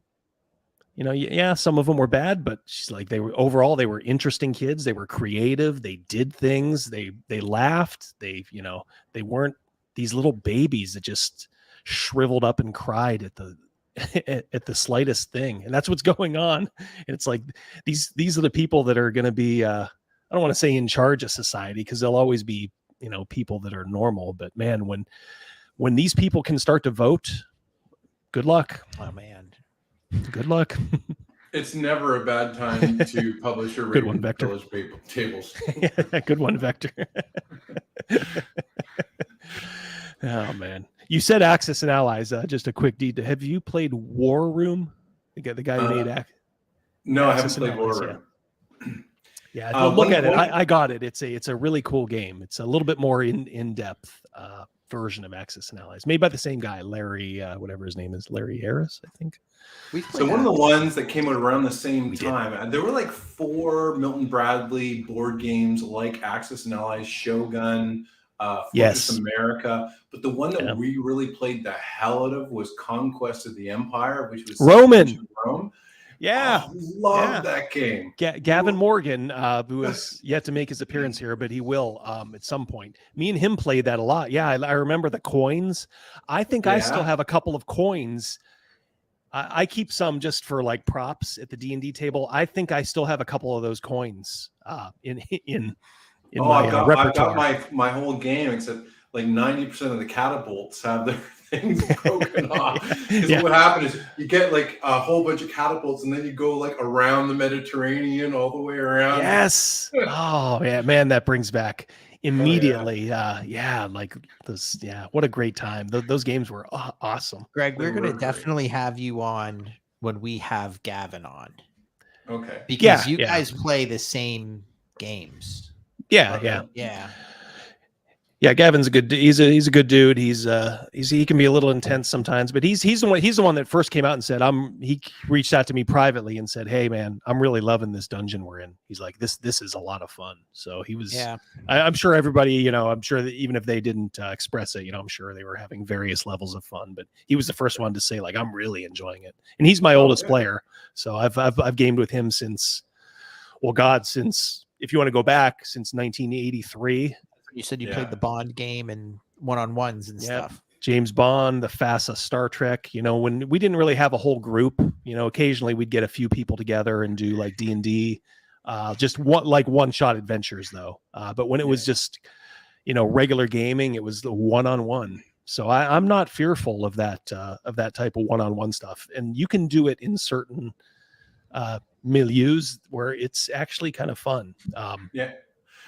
you know, yeah, some of them were bad, but she's like, they were interesting kids. They were creative. They did things. They laughed. They weren't these little babies that just shriveled up and cried at the slightest thing. And that's what's going on. And it's like, these are the people that are going to be, I don't want to say in charge of society, because there'll always be, people that are normal, but man, when these people can start to vote, good luck. Oh man. Good luck. It's never a bad time to publish your good one, Vector. Tables. Yeah, good one, Vector. Oh man, you said Axis and Allies. Just a quick deed. Have you played War Room? The guy who made No, Axis I haven't played War Room. Yeah, look at it. I got it. It's a really cool game. It's a little bit more in depth version of Axis and Allies, made by the same guy, Larry, whatever his name is, Larry Harris, I think. So one of the ones that came out around the same time, there were like 4 Milton Bradley board games like Axis and Allies, Shogun, Fortress America, but the one that we really played the hell out of was Conquest of the Empire, which was Roman. Rome. Yeah, love that game. Gavin Morgan, who has yet to make his appearance here, but he will at some point. Me and him played that a lot. Yeah, I remember the coins. I think I still have a couple of coins. I keep some just for like props at the D&D table. I think I still have a couple of those coins in my repertoire. I've got my whole game, except like 90% of the catapults have their things broken off. Because what happened is you get like a whole bunch of catapults, and then you go like around the Mediterranean all the way around. Yes. Oh yeah, man, that brings back immediately. Like this. Yeah, what a great time. Those games were awesome. Greg, we're going to definitely have you on when we have Gavin on. Okay. Because you guys play the same games. Yeah. Yeah, Gavin's a good. He's a good dude. He can be a little intense sometimes, but he's the one that first came out and said he reached out to me privately and said, "Hey man, I'm really loving this dungeon we're in." He's like, this is a lot of fun. So he was. Yeah. I'm sure everybody, I'm sure that even if they didn't express it, I'm sure they were having various levels of fun. But he was the first one to say like, "I'm really enjoying it," and he's my oldest player. So I've gamed with him since if you want to go back, since 1983. You said you played the Bond game and one-on-ones and stuff. James Bond, the FASA, Star Trek. When we didn't really have a whole group, occasionally we'd get a few people together and do like D&D, just one-shot adventures though. But when it was just, regular gaming, it was the one-on-one. So I'm not fearful of that type of one-on-one stuff. And you can do it in certain milieus where it's actually kind of fun.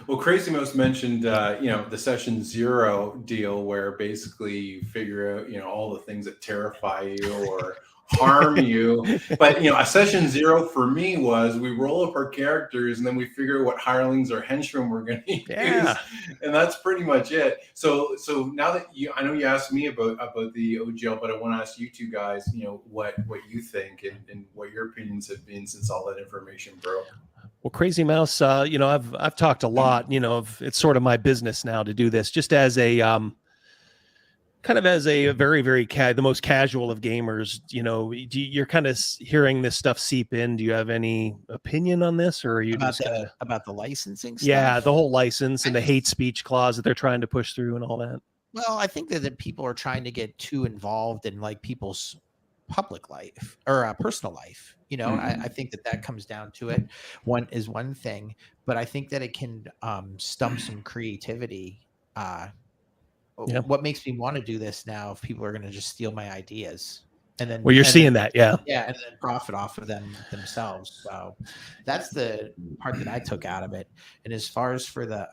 Well, Crazymouse mentioned, the session 0 deal where basically you figure out, all the things that terrify you or harm you. But, a session 0 for me was we roll up our characters and then we figure out what hirelings or henchmen we're going to use. And that's pretty much it. So now that I know you asked me about the OGL, but I want to ask you two guys, what you think and what your opinions have been since all that information broke. Well, Crazymouse, I've talked a lot, it's sort of my business now to do this just as a kind of as a very, very the most casual of gamers. You're kind of hearing this stuff seep in. Do you have any opinion on this, or are you about the licensing stuff? Yeah, the whole license and the hate speech clause that they're trying to push through and all that. Well, I think that people are trying to get too involved in like people's public life or personal life. I think that comes down to it. One thing, but I think that it can stump some creativity. What makes me want to do this now if people are going to just steal my ideas and then you're seeing that, and then profit off of them themselves. So that's the part that I took out of it. And as far as for the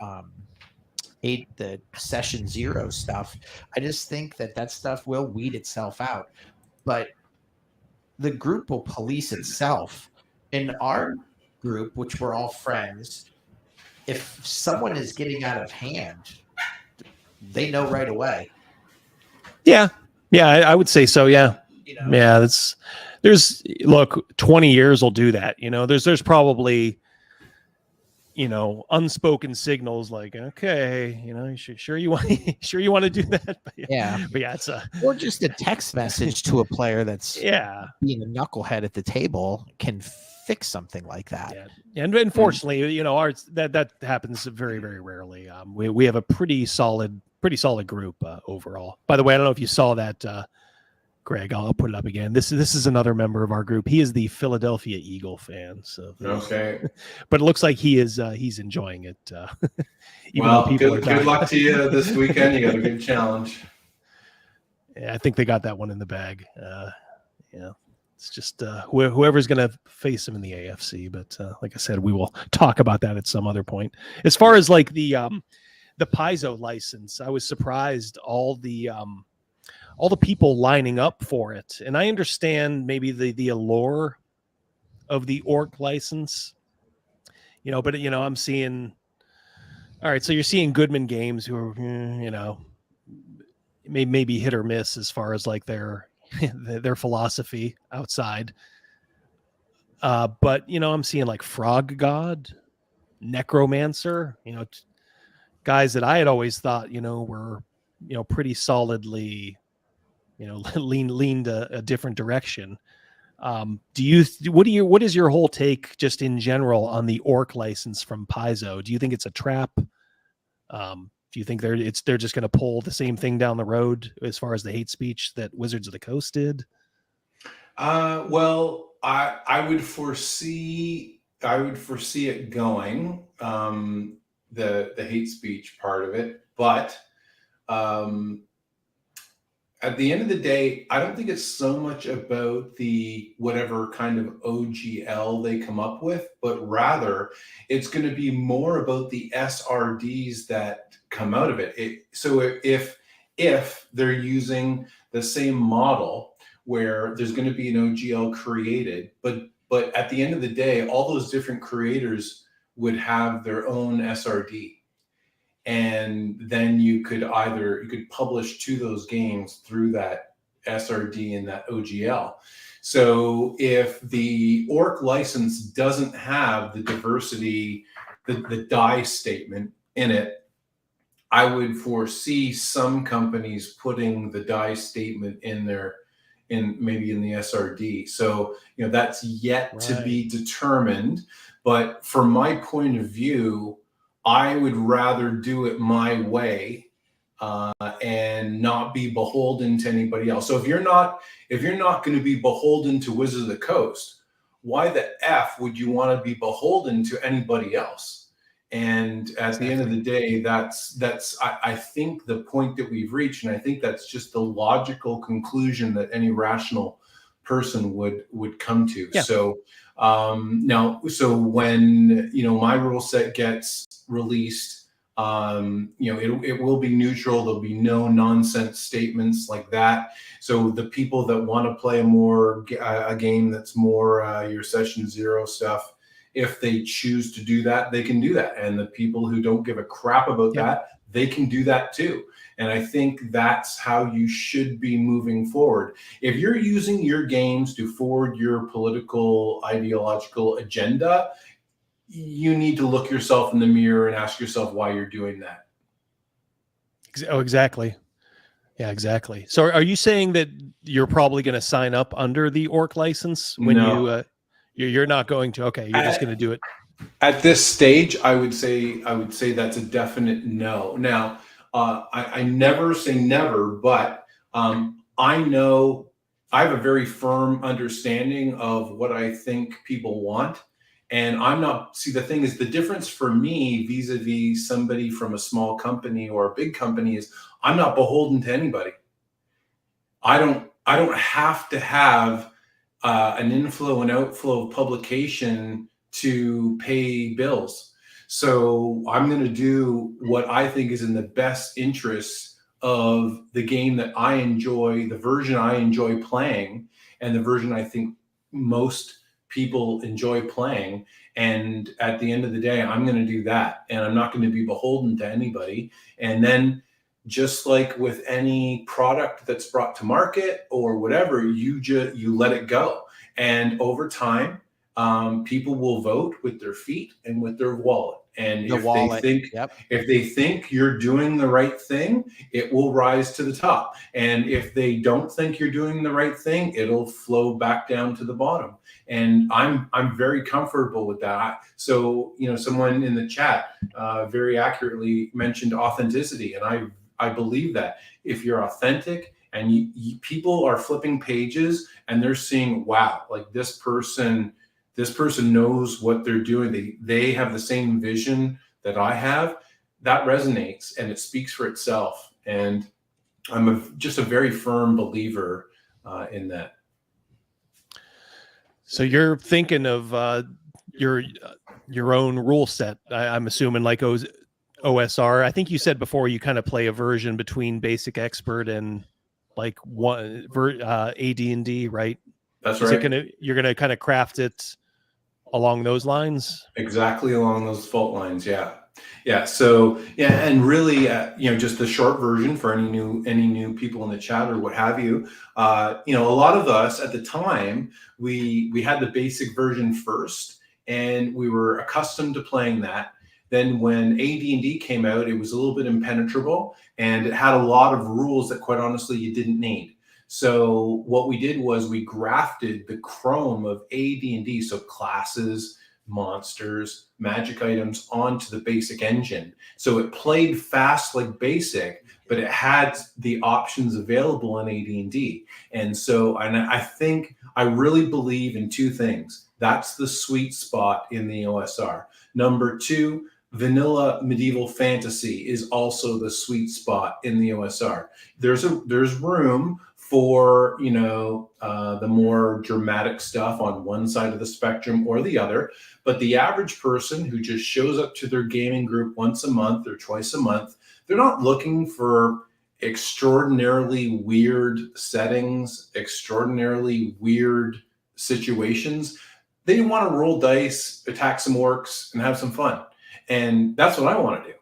session 0 stuff, I just think that stuff will weed itself out, but the group will police itself. In our group, which we're all friends, if someone is getting out of hand, they know right away. Yeah, I would say so. Yeah, there's 20 years will do that. There's probably unspoken signals like, okay, sure you want to do that, but Yeah. it's or just a text message to a player that's being a knucklehead at the table can fix something like that. Yeah. And unfortunately, that happens very, very rarely. We have a pretty solid group overall. By the way, I don't know if you saw that, Greg. I'll put it up again. This is another member of our group. He is the Philadelphia Eagle fan. So okay, but it looks like he's enjoying it. Good luck to you this weekend. You got a good challenge. Yeah, I think they got that one in the bag. It's just whoever's going to face him in the AFC. But like I said, we will talk about that at some other point. As far as like the Paizo license, I was surprised all the people lining up for it. And I understand maybe the allure of the orc license, but I'm seeing, all right, so you're seeing Goodman Games who are, maybe hit or miss as far as like their philosophy outside. But I'm seeing like Frog God, Necromancer, guys that I had always thought, were, pretty solidly, leaned a different direction. What is your whole take just in general on the orc license from Paizo? Do you think it's a trap? Do you think they're just going to pull the same thing down the road as far as the hate speech that Wizards of the Coast did? Well, I would foresee it going, the hate speech part of it, but at the end of the day, I don't think it's so much about the whatever kind of OGL they come up with, but rather it's going to be more about the SRDs that come out of it. So if they're using the same model where there's going to be an OGL created, but at the end of the day, all those different creators would have their own SRD. And then you could publish to those games through that SRD and that OGL. So if the orc license doesn't have the diversity, the die statement in it, I would foresee some companies putting the die statement in maybe in the SRD. So, that's yet to be determined. But from my point of view, I would rather do it my way and not be beholden to anybody else. So if you're not going to be beholden to Wizards of the Coast, why the F would you want to be beholden to anybody else? And at the end of the day, that's I think the point that we've reached, and I think that's just the logical conclusion that any rational person would come to. Yeah. So so when my rule set gets released, it will be neutral. There'll be no nonsense statements like that. So the people that want to play a game that's more your session 0 stuff, if they choose to do that, they can do that. And the people who don't give a crap about that, they can do that too. And I think that's how you should be moving forward. If you're using your games to forward your political, ideological agenda, you need to look yourself in the mirror and ask yourself why you're doing that. Oh, exactly. Yeah, exactly. So are you saying that you're probably going to sign up under the orc license when you're not going to? Okay, you're just going to do it. At this stage, I would say that's a definite no. Now, I never say never, but I know I have a very firm understanding of what I think people want. And the thing is, the difference for me vis-a-vis somebody from a small company or a big company is I'm not beholden to anybody. I don't have to have an inflow and outflow of publication to pay bills. So I'm going to do what I think is in the best interest of the game that I enjoy, the version I enjoy playing, and the version I think most people enjoy playing. And at the end of the day, I'm going to do that, and I'm not going to be beholden to anybody. And then just like with any product that's brought to market or whatever, you let it go. And over time, people will vote with their feet and with their wallet. And Yep. if they think you're doing the right thing, it will rise to the top. And if they don't think you're doing the right thing, it'll flow back down to the bottom. And I'm very comfortable with that. So, someone in the chat very accurately mentioned authenticity, and I believe that if you're authentic and people are flipping pages and they're seeing, wow, like this person knows what they're doing. They have the same vision that I have. That resonates and it speaks for itself. And I'm just a very firm believer in that. So you're thinking of your own rule set. I'm assuming like OSR. I think you said before you kind of play a version between basic expert and like one AD&D, right? That's right. You're gonna kind of craft it along those lines? Exactly along those fault lines. Yeah. So and really, just the short version for any new people in the chat or what have you. A lot of us at the time, we had the basic version first, and we were accustomed to playing that. Then when AD&D came out, it was a little bit impenetrable, and it had a lot of rules that, quite honestly, you didn't need. So what we did was we grafted the Chrome of AD&D, so classes, monsters, magic items, onto the basic engine. So it played fast like basic, but it had the options available in AD&D. And I really believe in two things. That's the sweet spot in the OSR. Number two, vanilla medieval fantasy is also the sweet spot in the OSR. There's room for the more dramatic stuff on one side of the spectrum or the other, but the average person who just shows up to their gaming group once a month or twice a month, they're not looking for extraordinarily weird settings, extraordinarily weird situations. They want to roll dice, attack some orcs, and have some fun, and that's what I want to do.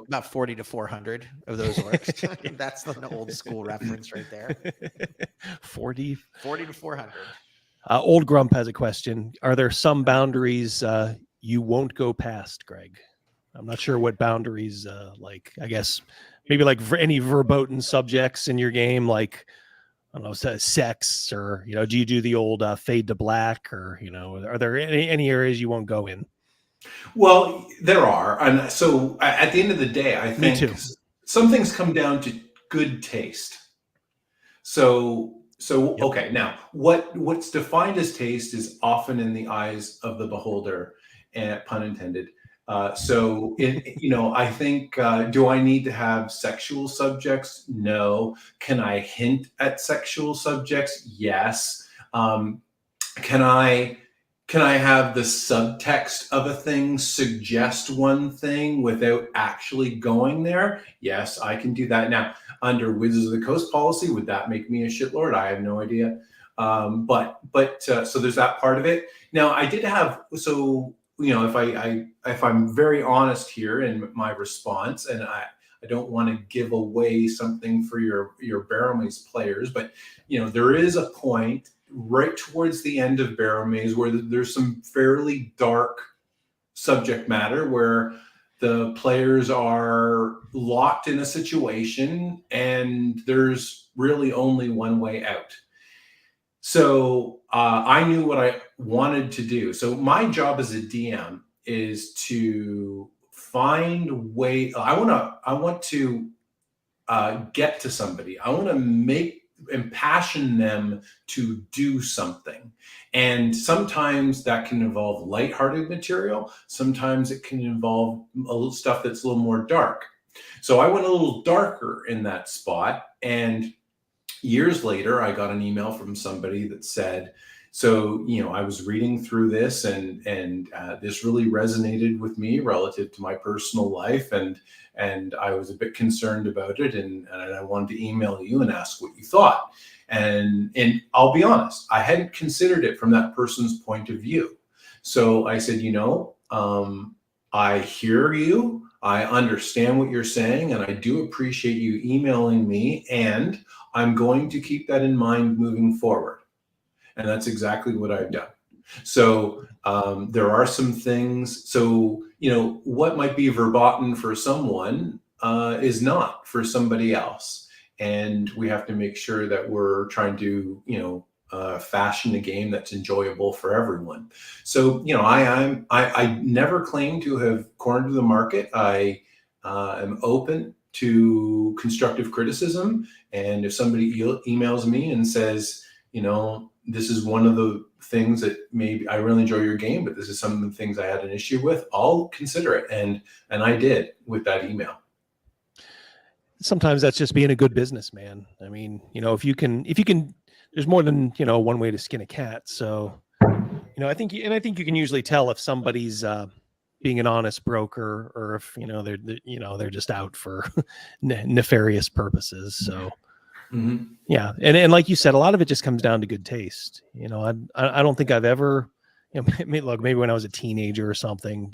About 40 to 400 of those orcs. That's an old school reference right there. 40 to 400. Old Grump has a question. Are there some boundaries you won't go past, Greg? I'm not sure what boundaries, I guess maybe like any verboten subjects in your game, like, I don't know, sex, or, do you do the old fade to black, or, are there any areas you won't go in? Well, there are. And so at the end of the day, I think some things come down to good taste. So yep. Okay, now what's defined as taste is often in the eyes of the beholder, and pun intended. I think, do I need to have sexual subjects? No. Can I hint at sexual subjects? Yes. Can I have the subtext of a thing suggest one thing without actually going there? Yes, I can do that. Now, under Wizards of the Coast policy, would that make me a shitlord? I have no idea. So there's that part of it. Now, I did have, if I'm very honest here in my response, and I don't want to give away something for your Barrowmaze players, but there is a point right towards the end of Barrowmaze where there's some fairly dark subject matter where the players are locked in a situation and there's really only one way out. So I knew what I wanted to do. So my job as a DM is to find a way. I want to get to somebody. I want to impassion them to do something. And sometimes that can involve lighthearted material. Sometimes it can involve a little stuff that's a little more dark. So I went a little darker in that spot. And years later, I got an email from somebody that said, I was reading through this and this really resonated with me relative to my personal life. And I was a bit concerned about it, and I wanted to email you and ask what you thought. And I'll be honest, I hadn't considered it from that person's point of view. So I said, I hear you, I understand what you're saying, and I do appreciate you emailing me, and I'm going to keep that in mind moving forward. And that's exactly what I've done. So there are some things. So, what might be verboten for someone is not for somebody else. And we have to make sure that we're trying to, fashion a game that's enjoyable for everyone. So, I never claim to have cornered the market. I am open to constructive criticism. And if somebody emails me and says, this is one of the things that maybe I really enjoy your game, but this is some of the things I had an issue with, I'll consider it. And I did with that email. Sometimes that's just being a good businessman. I mean, if you can, there's more than, one way to skin a cat. So, I think you can usually tell if somebody's being an honest broker, or if, they're just out for nefarious purposes. So, yeah. And like you said, a lot of it just comes down to good taste. I don't think I've ever, maybe when I was a teenager or something,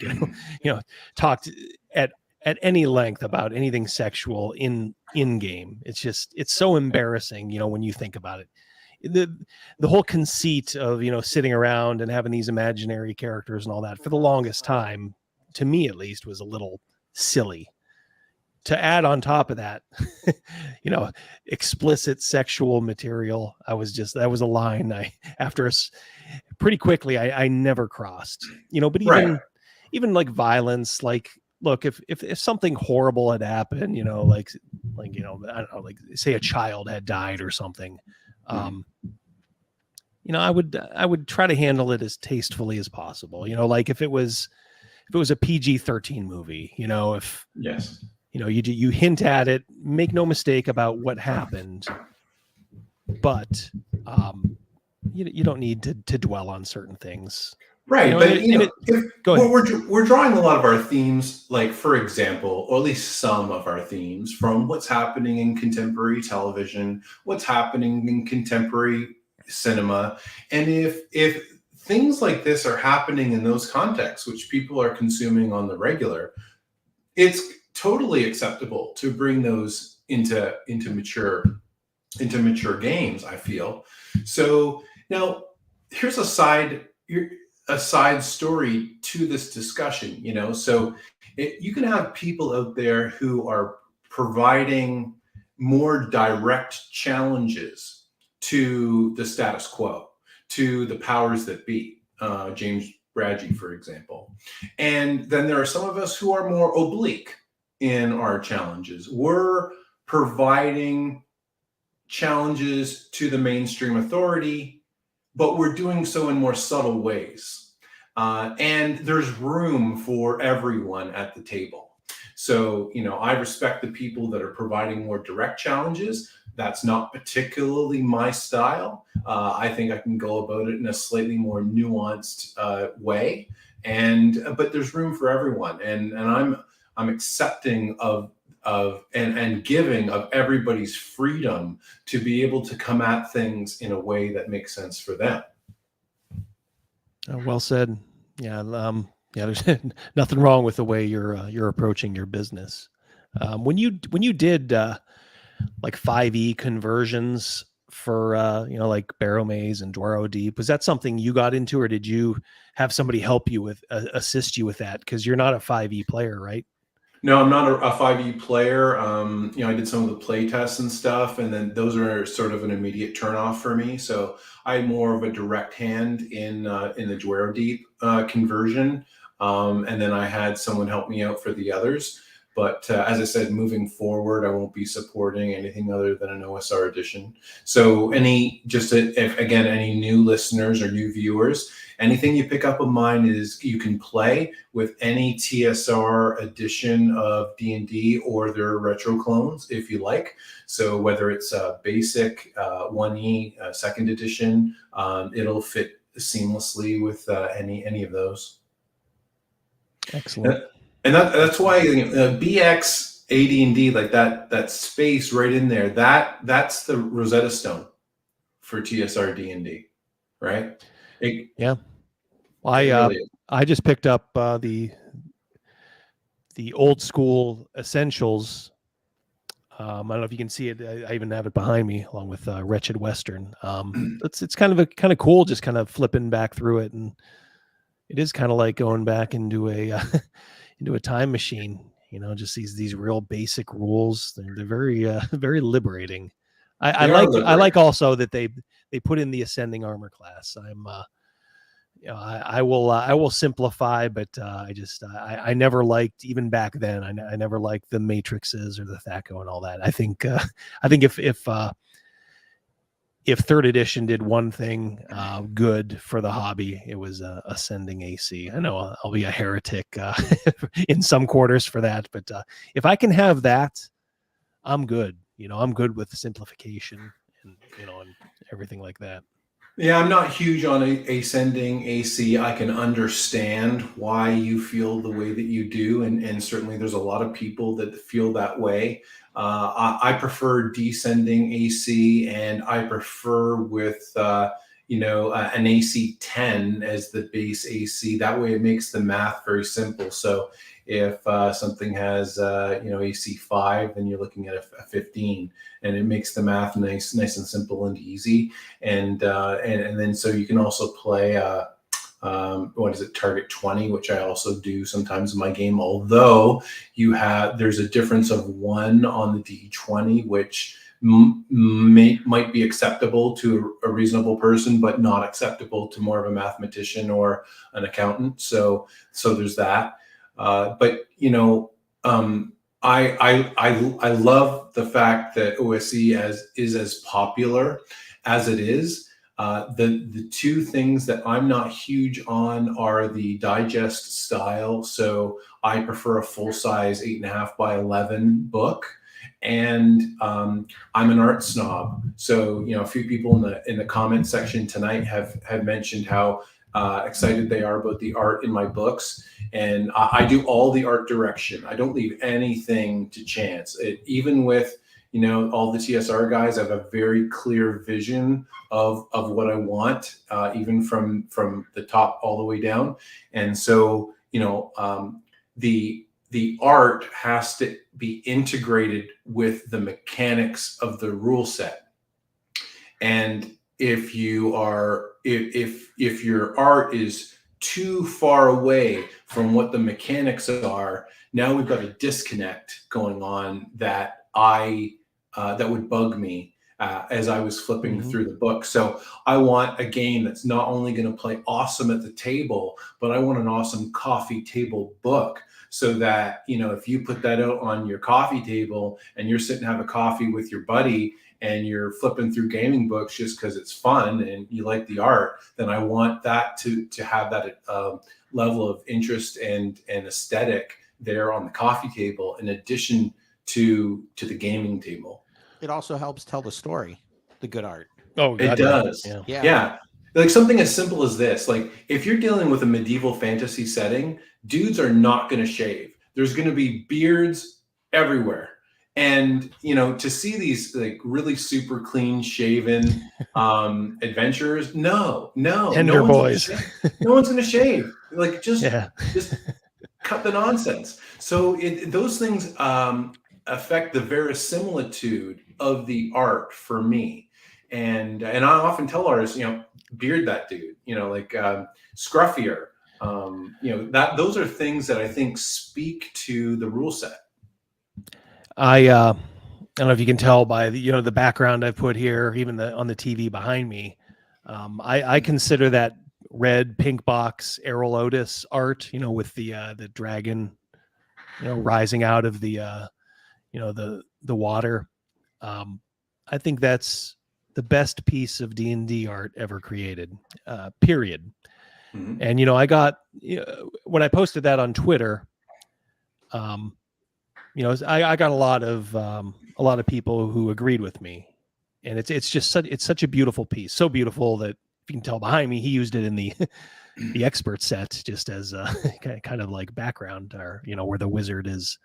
talked at any length about anything sexual in game. It's so embarrassing, when you think about it. The whole conceit of, sitting around and having these imaginary characters and all that, for the longest time, to me at least, was a little silly. To add on top of that, explicit sexual material, that was a line pretty quickly I never crossed, but even like violence, like, look, if something horrible had happened, I don't know, like say a child had died or something, I would try to handle it as tastefully as possible. Like if it was a PG-13 movie, if yes, you hint at it, make no mistake about what happened, but you don't need to dwell on certain things. Right, we're drawing a lot of our themes, like, for example, or at least some of our themes, from what's happening in contemporary television, what's happening in contemporary cinema, and if things like this are happening in those contexts, which people are consuming on the regular, it's totally acceptable to bring those into mature games, I feel. So now here's a side story to this discussion. So you can have people out there who are providing more direct challenges to the status quo, to the powers that be, James Bradgie, for example. And then there are some of us who are more oblique in our challenges. We're providing challenges to the mainstream authority, but we're doing so in more subtle ways. And there's room for everyone at the table. So, I respect the people that are providing more direct challenges. That's not particularly my style. I think I can go about it in a slightly more nuanced way. But there's room for everyone. And I'm accepting of and giving of everybody's freedom to be able to come at things in a way that makes sense for them. Well said. Yeah. There's nothing wrong with the way you're approaching your business. When you did like 5e conversions for like Barrowmaze and Dwaro Deep, was that something you got into, or did you have somebody help you with assist you with that? Because you're not a 5e player, right? No, I'm not a 5e player. I did some of the play tests and stuff, and then those are sort of an immediate turnoff for me. So I had more of a direct hand in the Dwaro Deep conversion, and then I had someone help me out for the others. But as I said, moving forward, I won't be supporting anything other than an OSR edition. So any new listeners or new viewers, anything you pick up of mine is you can play with any TSR edition of D&D or their retro clones if you like. So whether it's a basic 1E, second edition, it'll fit seamlessly with any of those. Excellent. And that's why BX, AD&D, like that space right in there, that's the Rosetta Stone for TSR D&D, right? Yeah. I just picked up the old school essentials I don't know if you can see it. I even have it behind me, along with Wretched Western. It's kind of cool, just kind of flipping back through it, and it is kind of like going back into a into a time machine. You know, just these real basic rules. They're very very liberating. I like also that they put in the ascending armor class. I will simplify, but I never liked, even back then, I never liked the matrices or the THACO and all that. I think if third edition did one thing good for the hobby, it was ascending AC. I know I'll be a heretic in some quarters for that, but if I can have that, I'm good. You know, I'm good with simplification and and everything like that. Yeah, I'm not huge on ascending AC. I can understand why you feel the way that you do, and certainly there's a lot of people that feel that way. I prefer descending AC, and I prefer with an AC 10 as the base AC. That way, it makes the math very simple. So if something has AC 5, then you're looking at a 15, and it makes the math nice and simple and easy. And then so you can also play target 20, which I also do sometimes in my game. Although there's a difference of 1 on the D20, which might be acceptable to a reasonable person, but not acceptable to more of a mathematician or an accountant. So there's that. But I love the fact that OSE is as popular as it is. The two things that I'm not huge on are the digest style. So I prefer a full size 8.5 by 11 book. And I'm an art snob. So, a few people in the comment section tonight have mentioned how excited they are about the art in my books. And I do all the art direction. I don't leave anything to chance. Even with, all the TSR guys, I have a very clear vision of what I want, even from the top all the way down. And so, the art has to be integrated with the mechanics of the rule set. And if your art is too far away from what the mechanics are, now we've got a disconnect going on that that would bug me as I was flipping through the book. So I want a game that's not only going to play awesome at the table, but I want an awesome coffee table book. So that, if you put that out on your coffee table and you're sitting to have a coffee with your buddy and you're flipping through gaming books just because it's fun and you like the art, then I want that to have that level of interest and aesthetic there on the coffee table, in addition to the gaming table. It also helps tell the story, the good art. Oh, it does. Yeah. Like something as simple as this, like if you're dealing with a medieval fantasy setting, dudes are not going to shave. There's going to be beards everywhere. And, to see these like really super clean shaven adventurers, no Tender boys. No one's going to shave. Like just cut the nonsense. So those things affect the verisimilitude of the art for me. And I often tell artists, beard that dude, scruffier. Those are things that I think speak to the rule set. I don't know if you can tell by the background I've put here, even on the TV behind me. I consider that red pink box Errol Otis art, with the dragon, rising out of the water. I think that's the best piece of D&D art ever created, period. Mm-hmm. And, I got, when I posted that on Twitter, I got a lot of people who agreed with me, and it's such a beautiful piece. So beautiful that, if you can tell behind me, he used it in the expert set, just as a kind of like background, or, where the wizard is,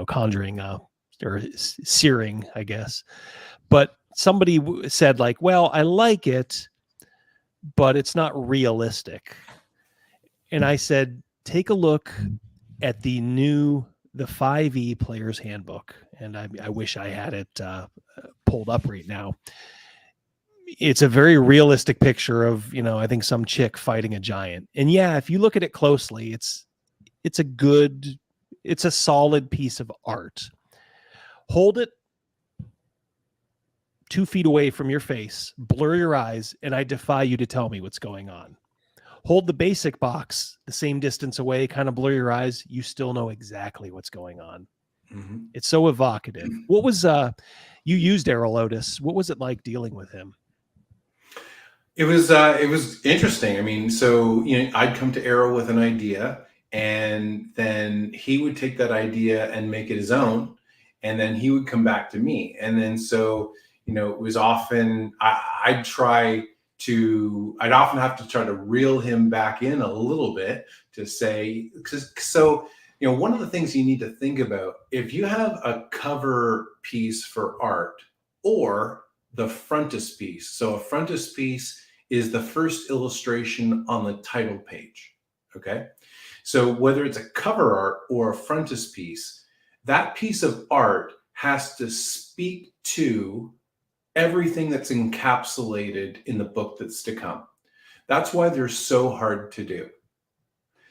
conjuring, or searing, I guess. But somebody said, like, well, I like it, but it's not realistic. And I said, take a look at the new the 5e Player's Handbook, and I wish I had it pulled up right now. It's a very realistic picture of, I think some chick fighting a giant. And yeah, if you look at it closely, it's a solid piece of art. Hold it 2 feet away from your face, blur your eyes, and I defy you to tell me what's going on. Hold the basic box the same distance away, kind of blur your eyes, you still know exactly what's going on. Mm-hmm. It's so evocative. What was you used Errol Otis? What was it like dealing with him? It was interesting. I mean, so I'd come to Errol with an idea, and then he would take that idea and make it his own, and then he would come back to me, and then so it was often I'd often have to try to reel him back in a little bit to say, so one of the things you need to think about, if you have a cover piece for art or the frontispiece. So a frontispiece is the first illustration on the title page. Okay. So whether it's a cover art or a frontispiece, that piece of art has to speak to everything that's encapsulated in the book that's to come. That's why they're so hard to do.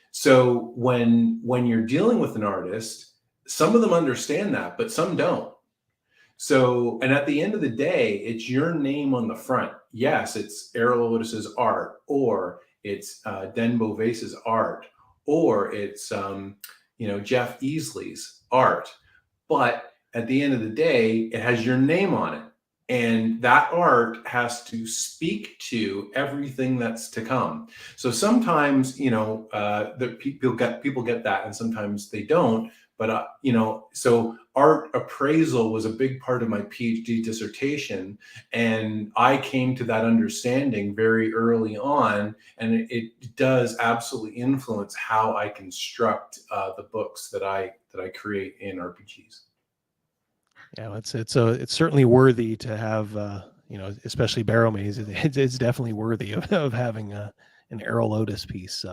So when you're dealing with an artist, some of them understand that, but some don't. So, and at the end of the day, it's your name on the front. Yes, it's Errol Otis's art, or it's Den Beauvais's art, or it's Jeff Easley's art. But at the end of the day, it has your name on it. And that art has to speak to everything that's to come. So sometimes, the people get that, and sometimes they don't. But so art appraisal was a big part of my PhD dissertation, and I came to that understanding very early on, and it does absolutely influence how I construct the books that I create in RPGs. Yeah, it's certainly worthy to have, especially Barrowmaze. It's definitely worthy of having an Errol Otis piece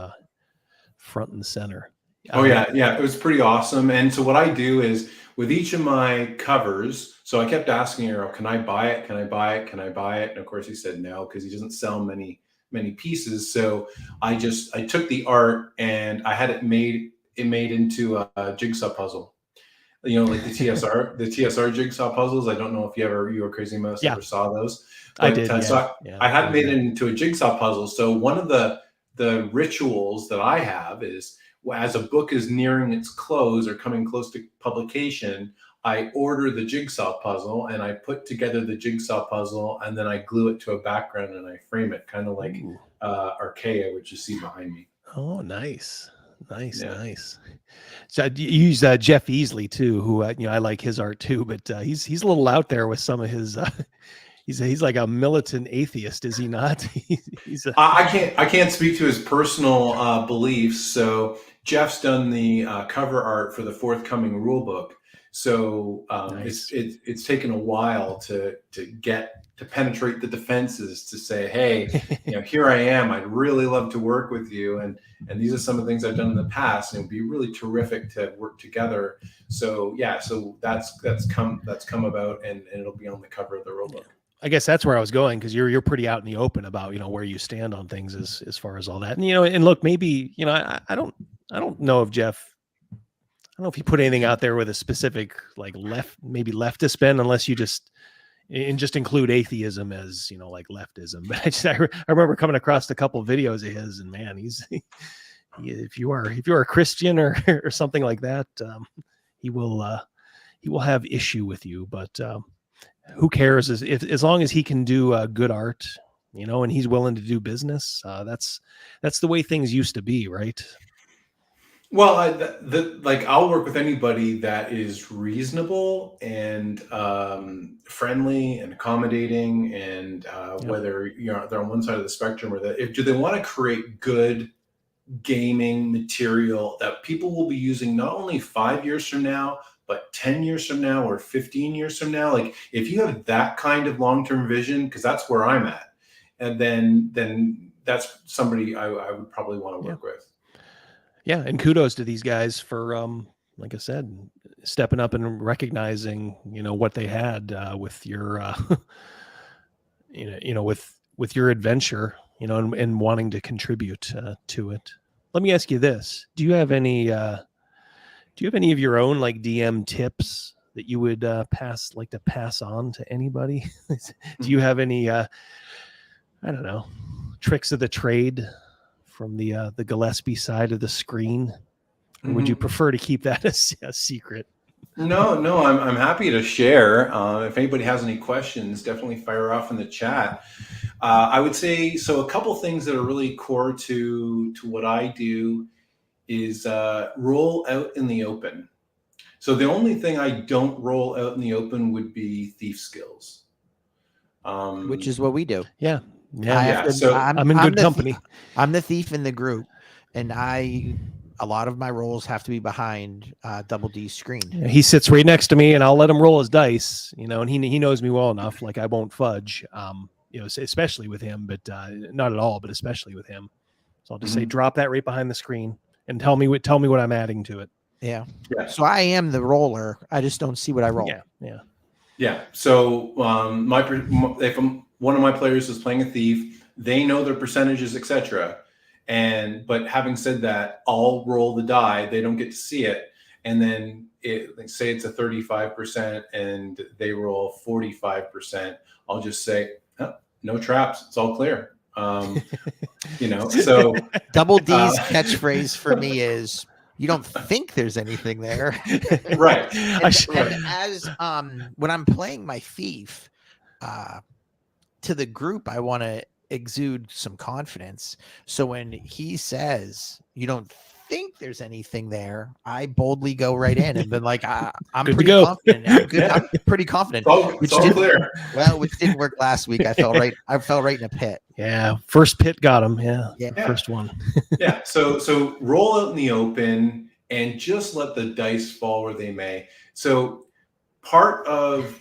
front and center. Oh yeah, it was pretty awesome. And so what I do is with each of my covers, so I kept asking Errol, can I buy it? Can I buy it? Can I buy it? And of course he said no, because he doesn't sell many pieces. So I took the art and I had it made into a jigsaw puzzle. Like the TSR jigsaw puzzles. I don't know if you or Crazymouse ever saw those. But, I did. So I had made it into a jigsaw puzzle. So one of the rituals that I have is, as a book is nearing its close or coming close to publication, I order the jigsaw puzzle and I put together the jigsaw puzzle, and then I glue it to a background and I frame it, kind of like Archaea, which you see behind me. Oh, nice. Nice. So you use Jeff Easley too, who I like his art too, but he's a little out there with some of his. He's like a militant atheist, is he not? I can't speak to his personal beliefs. So Jeff's done the cover art for the forthcoming rule book. So nice. it's taken a while to penetrate the defenses, to say, hey, here I am. I'd really love to work with you, and these are some of the things I've done in the past, and it'd be really terrific to work together. So yeah, so that's come about, and it'll be on the cover of the rule book. I guess that's where I was going, because you're pretty out in the open about where you stand on things as far as all that, and and look, maybe I don't know if Jeff. I don't know if he put anything out there with a specific leftist bend, unless you just include atheism as like leftism. But I remember coming across a couple of videos of his, and man, if you are a Christian or something like that, he will have issue with you. But who cares? As long as he can do good art, and he's willing to do business, that's the way things used to be, right? Well, I'll work with anybody that is reasonable and friendly and accommodating, and whether they're on one side of the spectrum or do they want to create good gaming material that people will be using not only 5 years from now, but 10 years from now or 15 years from now. Like, if you have that kind of long-term vision, because that's where I'm at, and then that's somebody I would probably want to work with. Yeah, and kudos to these guys for like I said, stepping up and recognizing, what they had with your, with your adventure, and wanting to contribute to it. Let me ask you this: do you have any of your own like DM tips that you would pass on to anybody? Do you have any, I don't know, tricks of the trade from the Gillespie side of the screen? Or would you prefer to keep that a secret? No, I'm happy to share. If anybody has any questions, definitely fire off in the chat. I would say, so a couple things that are really core to what I do is roll out in the open. So the only thing I don't roll out in the open would be thief skills. Which is what we do. Yeah. So I'm in good company. I'm the thief in the group, and a lot of my rolls have to be behind Double D's screen. He sits right next to me, and I'll let him roll his dice, and he knows me well enough. Like I won't fudge, especially with him, but not at all, but especially with him. So I'll just say, drop that right behind the screen and tell me what I'm adding to it. Yeah. So I am the roller. I just don't see what I roll. Yeah. So if one of my players is playing a thief, they know their percentages, etc. But having said that, I'll roll the die. They don't get to see it. And then say it's a 35% and they roll 45%. I'll just say, oh, no traps. It's all clear. So Double D's catchphrase for me is, you don't think there's anything there. Right. And as when I'm playing my thief, to the group, I want to exude some confidence. So when he says, you don't think there's anything there, I boldly go right in and been like, I'm pretty confident. I'm pretty confident. It's all clear. Well, which didn't work last week. I fell right in a pit. Yeah. First pit got him. Yeah. First one. Yeah. So roll out in the open and just let the dice fall where they may. So part of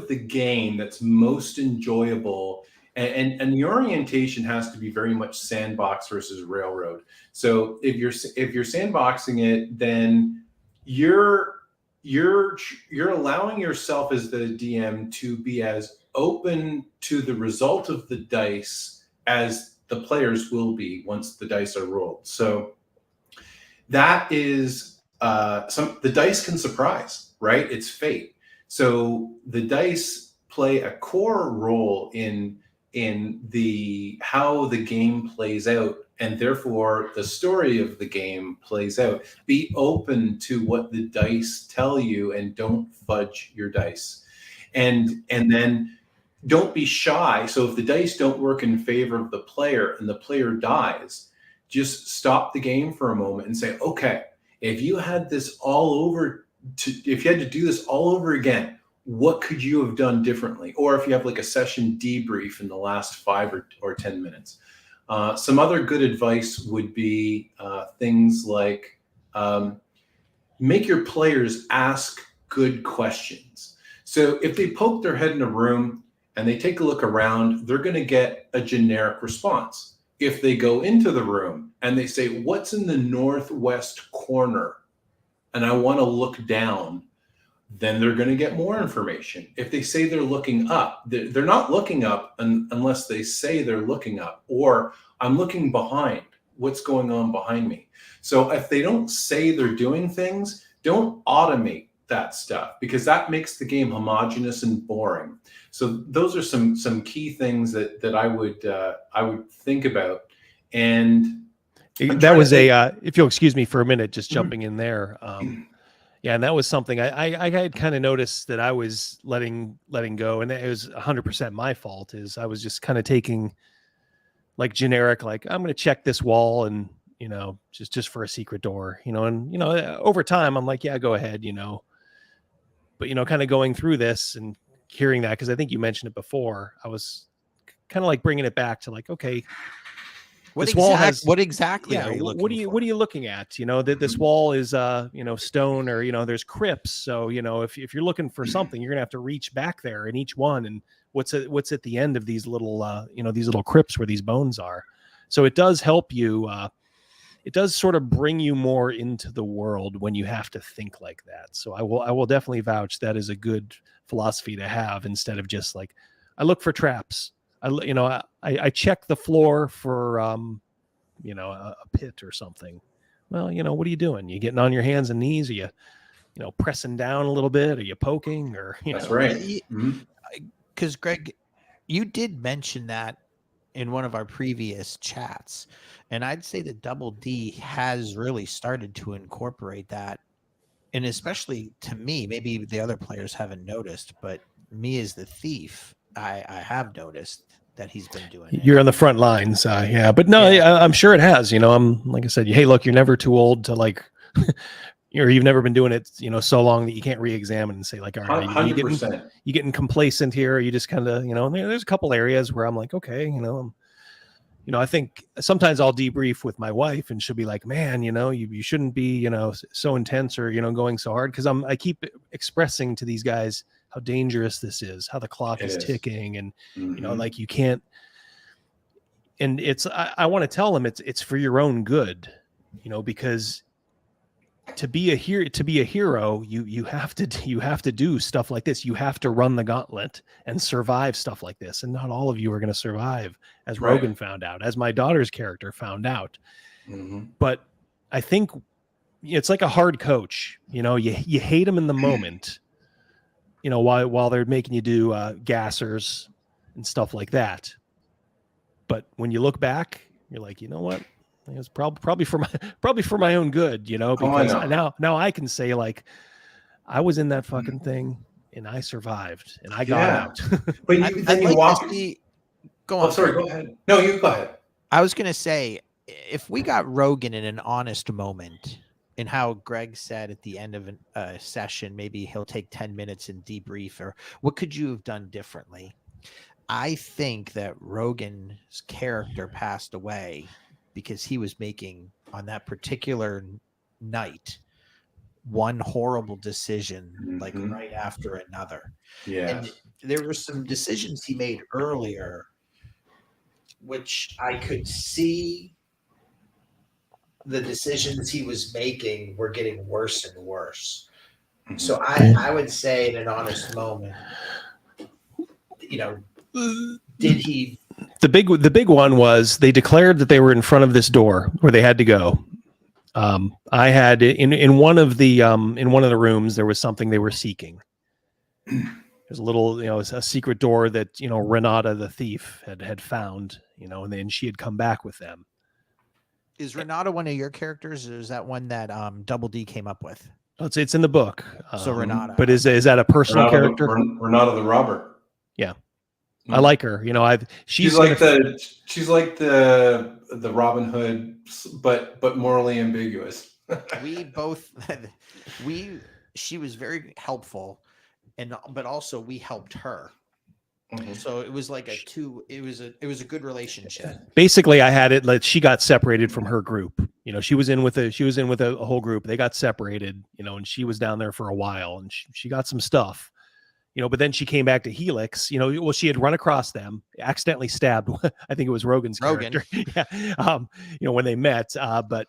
the game that's most enjoyable, and the orientation has to be very much sandbox versus railroad. So if you're sandboxing it, then you're allowing yourself as the DM to be as open to the result of the dice as the players will be once the dice are rolled. So that is the dice can surprise, right? It's fate. So the dice play a core role in how the game plays out, and therefore the story of the game plays out. Be open to what the dice tell you and don't fudge your dice. And then don't be shy. So if the dice don't work in favor of the player and the player dies, just stop the game for a moment and say, okay, if you had to do this all over again, what could you have done differently? Or if you have like a session debrief in the last 5 or 10 minutes. Some other good advice would be things like make your players ask good questions. So if they poke their head in a room and they take a look around, they're going to get a generic response. If they go into the room and they say, what's in the northwest corner? And I want to look down, then they're going to get more information. If they say they're looking up, they're not looking up unless they say they're looking up, or I'm looking behind. What's going on behind me? So if they don't say they're doing things, don't automate that stuff, because that makes the game homogenous and boring. So those are some key things that I would think about. And that was if you'll excuse me for a minute, just jumping in there. Yeah, and that was something I had kind of noticed that I was letting go, and it was 100% my fault. Is I was just kind of taking like generic, like I'm going to check this wall, and just for a secret door, and over time I'm like, yeah, go ahead, but kind of going through this and hearing that, because I think you mentioned it before, I was kind of like bringing it back to like, okay, what exactly are you looking for? What are you looking at? That this wall is stone, or there's crypts. So if you're looking for something, you're gonna have to reach back there in each one, and what's at the end of these little these little crypts where these bones are. So it does help you it does sort of bring you more into the world when you have to think like that. So I will definitely vouch that is a good philosophy to have, instead of just like, I look for traps. I check the floor for, a pit or something. Well, what are you doing? You getting on your hands and knees? Are you, pressing down a little bit? Are you poking? Or That's right. Because Greg, you did mention that in one of our previous chats, and I'd say that Double D has really started to incorporate that, and especially to me, maybe the other players haven't noticed, but me as the thief, I have noticed that he's been doing it. You're on the front lines, yeah. But no, I'm sure it has. I'm like I said, hey, look, you're never too old to like, or you've never been doing it, so long that you can't re-examine and say like, all right, 100%. you getting complacent here? Or you just kind of, there's a couple areas where I'm like, okay, I think sometimes I'll debrief with my wife, and she'll be like, man, you shouldn't be, so intense, or, going so hard. Cause I keep expressing to these guys how dangerous this is, how the clock is ticking, and, like you can't, and I want to tell them it's for your own good, because to be a hero, you have to do stuff like this. You have to run the gauntlet and survive stuff like this. And not all of you are going to survive, as Rogan found out, as my daughter's character found out. But I think it's like a hard coach. You hate them in the moment, while they're making you do gassers and stuff like that. But when you look back, you're like, you know what? It's probably for my own good, because now I can say like, I was in that fucking thing and I survived and I got out. But then you walk. Go on. Oh, sorry. Go ahead. No, you go ahead. I was gonna say, if we got Rogan in an honest moment, and how Greg said at the end of a session, maybe he'll take 10 minutes and debrief, or what could you have done differently? I think that Rogan's character passed away because he was making, on that particular night, one horrible decision, like right after another. Yeah. And there were some decisions he made earlier, which I could see the decisions he was making were getting worse and worse. So I would say in an honest moment, did he? The big one was they declared that they were in front of this door where they had to go. I had in one of the rooms, there was something they were seeking. There's a little, a secret door that, Renata the thief had found, and then she had come back with them. Is Renata one of your characters, or is that one that Double D came up with? Oh, it's in the book. So Renata. But is that a personal character? Renata the robber. Yeah. I like her. She's like the Robin Hood, but morally ambiguous. She was very helpful, but also we helped her. So it was like it was a good relationship. Basically, I had it like she got separated from her group. She was in with a whole group. They got separated, and she was down there for a while, and she got some stuff. But then she came back to Helix, she had run across them, accidentally stabbed. I think it was Rogan's character. Yeah. When they met, but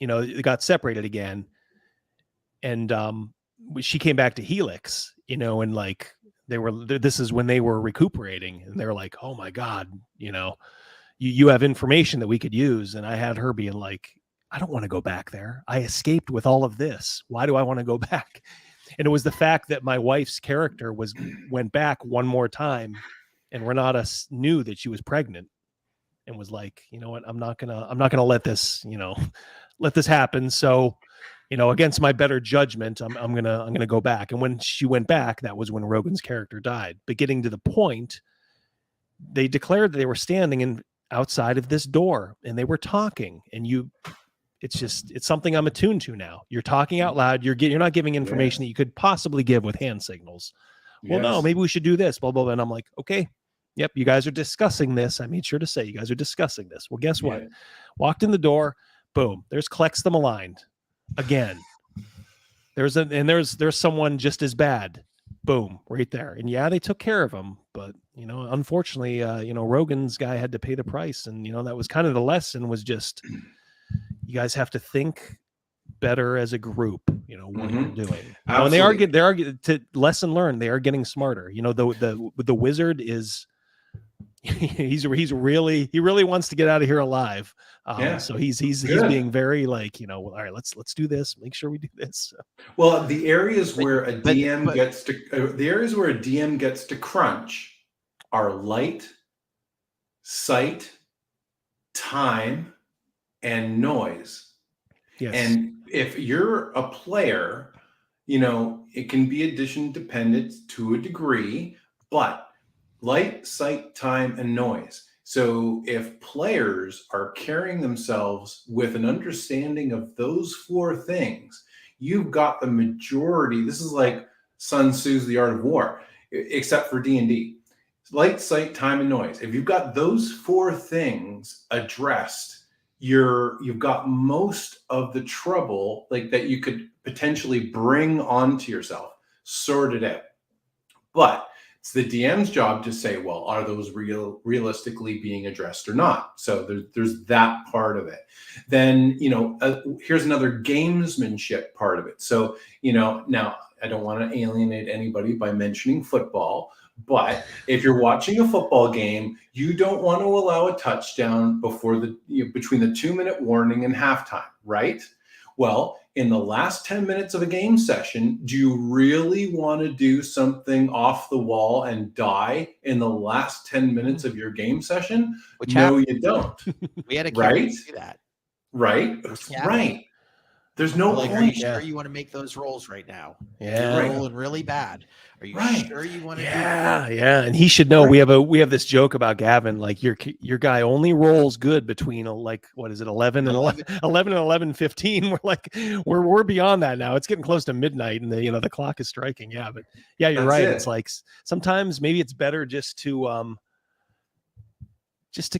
they got separated again. And she came back to Helix, and like this is when they were recuperating, and they were like, oh my God, you have information that we could use. And I had her being like, I don't want to go back there. I escaped with all of this. Why do I want to go back? And it was the fact that my wife's character went back one more time, and Renata knew that she was pregnant, and was like, you know what, I'm not gonna let this, let this happen. So, against my better judgment, I'm gonna go back. And when she went back, that was when Rogan's character died. But getting to the point, they declared that they were standing outside of this door, and they were talking, and it's something I'm attuned to now. You're talking out loud. You're not giving information that you could possibly give with hand signals. Well, no, maybe we should do this, blah, blah, blah. And I'm like, okay, yep, you guys are discussing this. I made sure to say you guys are discussing this. Well, guess what? Walked in the door, boom, there's Klex the Maligned again. There's someone just as bad. Boom, right there. And yeah, they took care of him, but unfortunately, Rogan's guy had to pay the price. And that was kind of the lesson, was just you guys have to think better as a group, you know, what you're doing. You know, and they are to lesson learned. They are getting smarter. You know, the wizard is he really wants to get out of here alive. So he's being very like, you know, all right, let's do this. Make sure we do this. Well, the areas where a DM gets to crunch are light, sight, time, and noise. Yes. And if you're a player, you know, it can be addition dependent to a degree, but light, sight, time, and noise. So if players are carrying themselves with an understanding of those 4 things, you've got the majority. This is like Sun Tzu's The Art of War, except for D&D. Light, sight, time, and noise. If you've got those 4 things addressed, you've got most of the trouble like that you could potentially bring onto yourself sorted out. But it's the DM's job to say, well, are those realistically being addressed or not? So there's that part of it. Then, you know, here's another gamesmanship part of it. So, you know, now I don't want to alienate anybody by mentioning football, but if you're watching a football game, you don't want to allow a touchdown between the 2-minute warning and halftime, right? Well, in the last 10 minutes of a game session, do you really want to do something off the wall and die in the last 10 minutes of your game session? No, you don't. We had a right? do that. Right? Right. There's no like, point. are you sure you want to make those rolls right now? Yeah. You're rolling really bad. Are you sure you want to do that? Yeah. And he should know we have this joke about Gavin, like your guy only rolls good between like, what is it, 11 and 11:15. We're like, we're beyond that now. It's getting close to midnight and the clock is striking. Yeah. But yeah, you're right. It's like sometimes maybe it's better just to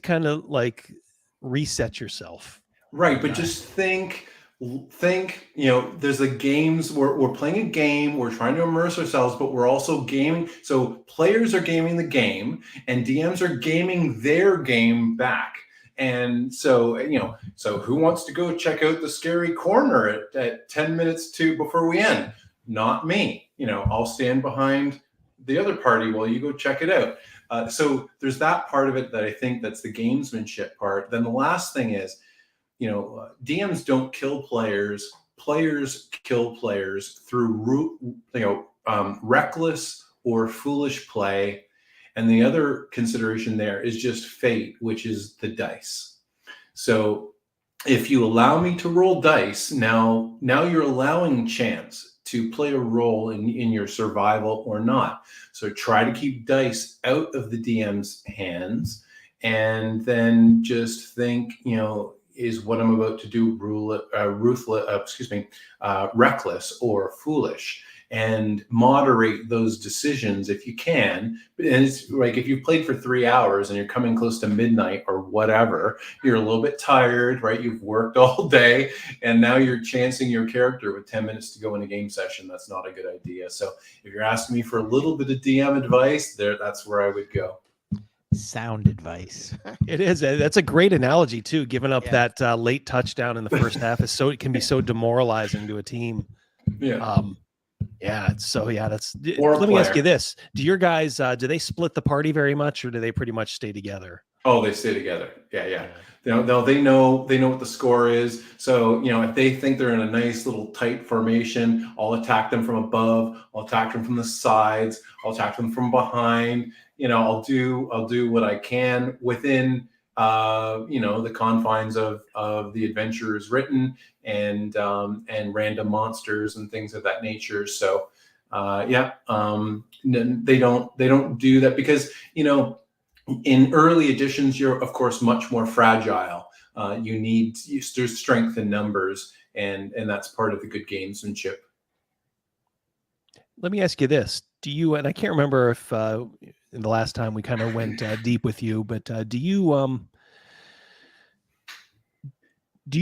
kind of like reset yourself. Right. But just think, you know, there's the games we're playing a game, we're trying to immerse ourselves, but we're also gaming. So players are gaming the game and DMs are gaming their game back. And so, you know, so who wants to go check out the scary corner at 10 minutes before we end? Not me. You know, I'll stand behind the other party while you go check it out. So there's that part of it that I think that's the gamesmanship part. Then the last thing is, you know, DMs don't kill players. Players kill players through, reckless or foolish play. And the other consideration there is just fate, which is the dice. So if you allow me to roll dice, now you're allowing chance to play a role in your survival or not. So try to keep dice out of the DM's hands, and then just think, you know, is what I'm about to do reckless or foolish, and moderate those decisions if you can. And it's like if you've played for 3 hours and you're coming close to midnight or whatever, you're a little bit tired, right? You've worked all day and now you're chancing your character with 10 minutes to go in a game session. That's not a good idea. So if you're asking me for a little bit of DM advice, that's where I would go. Sound advice. It is. That's a great analogy too. Giving up that late touchdown in the first half it can be so demoralizing to a team. Yeah. That's. Let me ask you this: do your guys do they split the party very much, or do they pretty much stay together? Oh, they stay together. Yeah. They know what the score is. So, you know, if they think they're in a nice little tight formation, I'll attack them from above. I'll attack them from the sides. I'll attack them from behind. You know, I'll do what I can within the confines of the adventure is written, and random monsters and things of that nature. So they don't do that because, you know, in early editions you're of course much more fragile. There's strength in numbers, and that's part of the good gamesmanship. Let me ask you this: do you, and I can't remember if in the last time we kind of went deep with you, but do you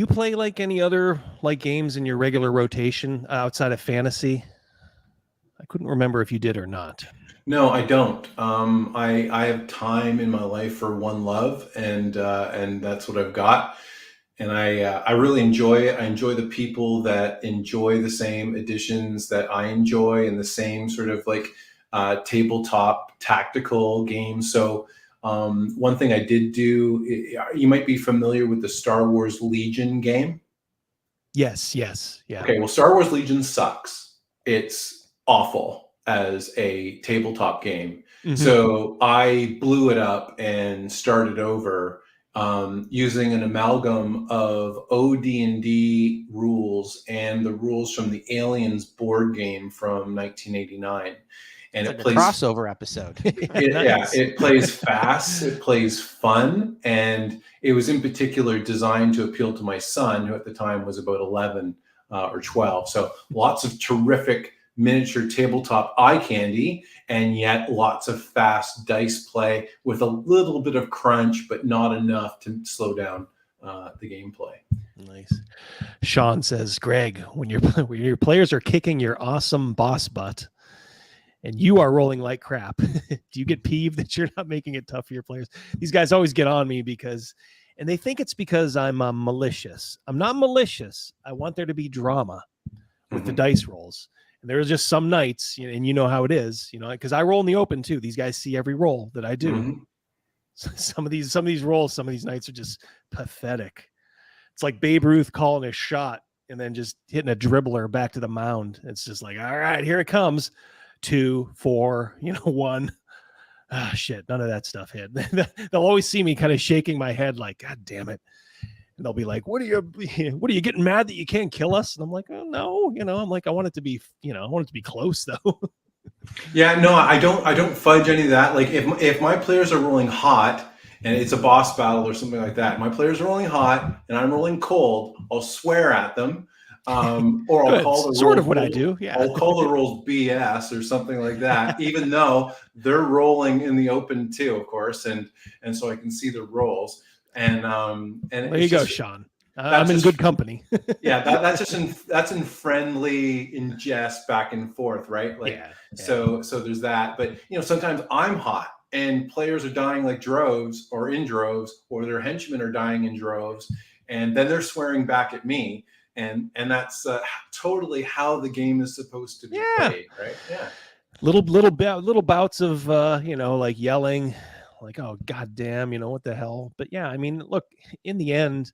play like any other like games in your regular rotation outside of fantasy? I couldn't remember if you did or not. No, I don't. I have time in my life for one love, and that's what I've got. And I really enjoy it. I enjoy the people that enjoy the same editions that I enjoy and the same sort of like tabletop tactical games. So one thing I did do, you might be familiar with the Star Wars Legion game. Yes. Yeah. Okay, well, Star Wars Legion sucks. It's awful as a tabletop game. Mm-hmm. So I blew it up and started over using an amalgam of OD&D rules and the rules from the Aliens board game from 1989. And it's it like plays a crossover episode. Yeah, it plays fast, it plays fun, and it was in particular designed to appeal to my son, who at the time was about 11 or 12. So lots of terrific miniature tabletop eye candy, and yet lots of fast dice play with a little bit of crunch, but not enough to slow down the gameplay. Nice. Sean says, Greg, when your players are kicking your awesome boss butt and you are rolling like crap, do you get peeved that you're not making it tough for your players? These guys always get on me and they think it's because I'm malicious. I'm not malicious. I want there to be drama with the dice rolls. And there's just some nights, and you know how it is, because I roll in the open too. These guys see every roll that I do. Mm-hmm. So some of these rolls, some of these nights are just pathetic. It's like Babe Ruth calling a shot and then just hitting a dribbler back to the mound. It's just like, all right, here it comes. 2, 4, 1. Ah, shit. None of that stuff hit. They'll always see me kind of shaking my head like, God damn it. And they'll be like, what are you getting mad that you can't kill us? And I'm like, oh no, I'm like, I want it to be, I want it to be close though. Yeah, no, I don't fudge any of that. Like if my players are rolling hot and it's a boss battle or something like that, my players are rolling hot and I'm rolling cold, I'll swear at them. Or I'll call the sort of what I do. Yeah, I'll call the rolls BS or something like that, even though they're rolling in the open too, of course, and so I can see the rolls. And there you go, Sean. I'm in good company. Yeah, that's in friendly, in jest, back and forth, right? Like, yeah. So there's that. But sometimes I'm hot and players are dying like droves or in droves, or their henchmen are dying in droves, and then they're swearing back at me. And that's totally how the game is supposed to be played, right? Yeah. Little bouts of like yelling, like, oh goddamn, what the hell? But yeah, I mean, look, in the end,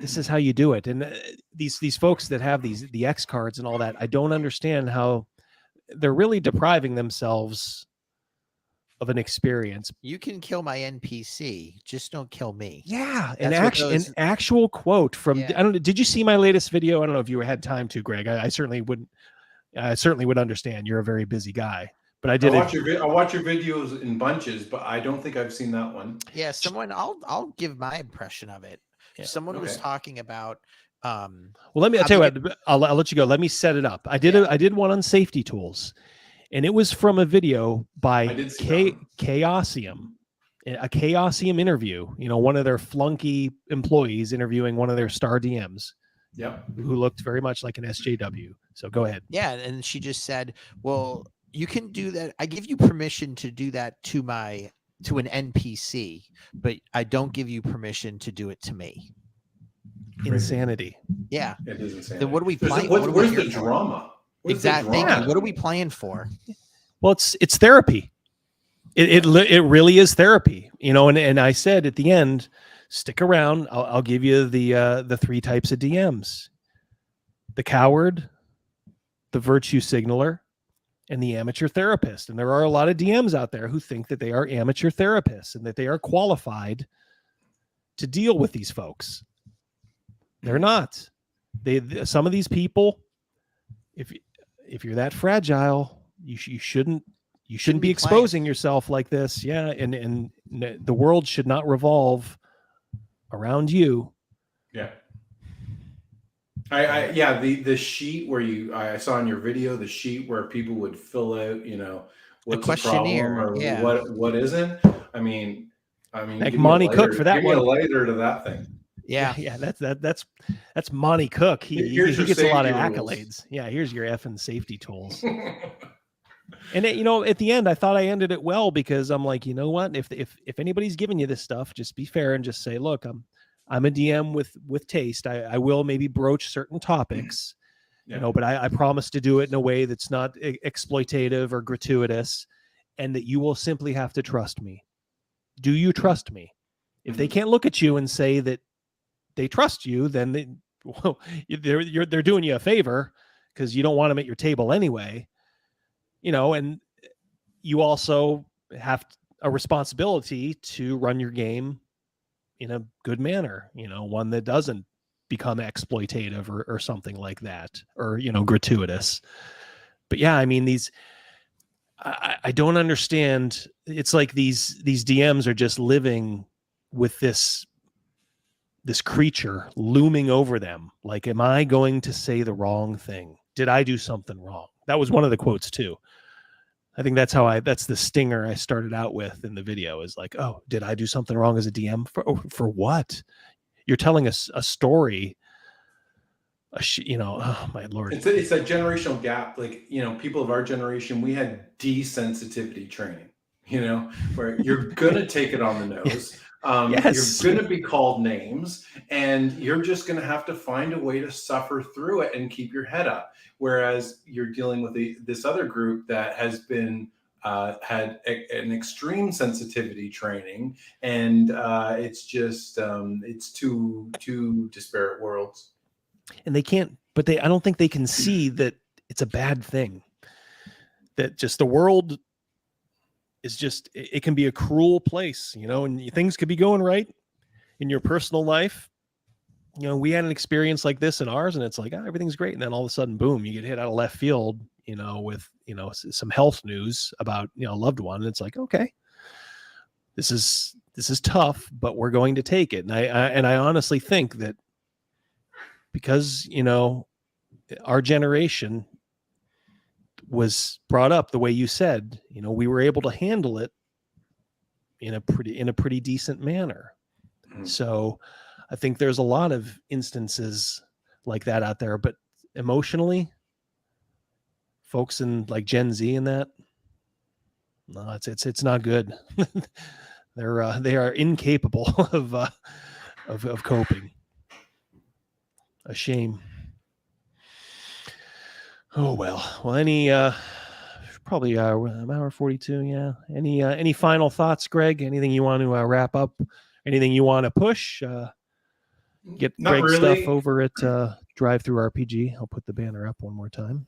this is how you do it. And these folks that have the X cards and all that, I don't understand how they're really depriving themselves of an experience. You can kill my NPC, just don't kill me. Yeah, an actual quote from I don't know. Did you see my latest video? I don't know if you had time to, Greg. I certainly wouldn't. I certainly would understand. You're a very busy guy, but I did. I watch your videos in bunches, but I don't think I've seen that one. Yeah, I'll give my impression of it. Yeah. Someone was talking about. Well, I'll tell you what. I'll let you go. Let me set it up. I did one on safety tools. And it was from a video by Chaosium, a Chaosium interview, one of their flunky employees interviewing one of their star DMs. Yep. Who looked very much like an SJW. So go ahead. Yeah. And she just said, well, you can do that. I give you permission to do that to an NPC, but I don't give you permission to do it to me. Insanity. Yeah. It is insanity. Then what are we playing? Where's the drama? Exactly. Thank you. What are we playing for? Well, it's therapy. It really is therapy, and I said at the end, stick around. I'll give you the 3 types of DMs: the coward, the virtue signaler, and the amateur therapist. And there are a lot of DMs out there who think that they are amateur therapists and that they are qualified to deal with these folks. They're not. Some of these people, if you're that fragile, you shouldn't be exposing yourself like this. Yeah. And the world should not revolve around you. Yeah. The sheet where I saw in your video, the sheet where people would fill out, what's the questionnaire or what isn't. I mean, like Monty Cook for that one. Give me a lighter to that thing. Yeah. That's Monty Cook. He gets a lot of accolades. Yeah, here's your effing safety tools. And at the end, I thought I ended it well because I'm like, you know what? If anybody's giving you this stuff, just be fair and just say, look, I'm a DM with taste. I will maybe broach certain topics, but I promise to do it in a way that's not exploitative or gratuitous, and that you will simply have to trust me. Do you trust me? If they can't look at you and say that they trust you, then they're doing you a favor, because you don't want them at your table anyway. And you also have a responsibility to run your game in a good manner, one that doesn't become exploitative or something like that, or, gratuitous. But yeah, I mean, I don't understand. It's like these DMs are just living with this creature looming over them. Like, am I going to say the wrong thing? Did I do something wrong? That was one of the quotes too. I think that's the stinger I started out with in the video, is like, oh, did I do something wrong as a DM? For what? You're telling us a story. Oh my Lord. It's a generational gap. Like, people of our generation, we had desensitivity training, where you're going to take it on the nose. Yes. You're going to be called names, and you're just going to have to find a way to suffer through it and keep your head up. Whereas you're dealing with this other group that has been had an extreme sensitivity training, and it's just it's two disparate worlds. And they can't, but I don't think they can see that it's a bad thing. That just the world is just, it can be a cruel place, and things could be going right in your personal life. We had an experience like this in ours, and it's like, everything's great. And then all of a sudden, boom, you get hit out of left field, with, some health news about, a loved one. And it's like, okay, this is tough, but we're going to take it. And I honestly think that because, our generation was brought up the way you said, we were able to handle it in a pretty decent manner. Mm-hmm. So I think there's a lot of instances like that out there, but emotionally, folks in like Gen Z and that, no, it's not good. They are incapable of coping. A shame. Oh well. Any probably an hour 42. Yeah. Any final thoughts, Greg? Anything you want to wrap up? Anything you want to push? Get Greg's stuff over at Drive Through RPG. I'll put the banner up one more time.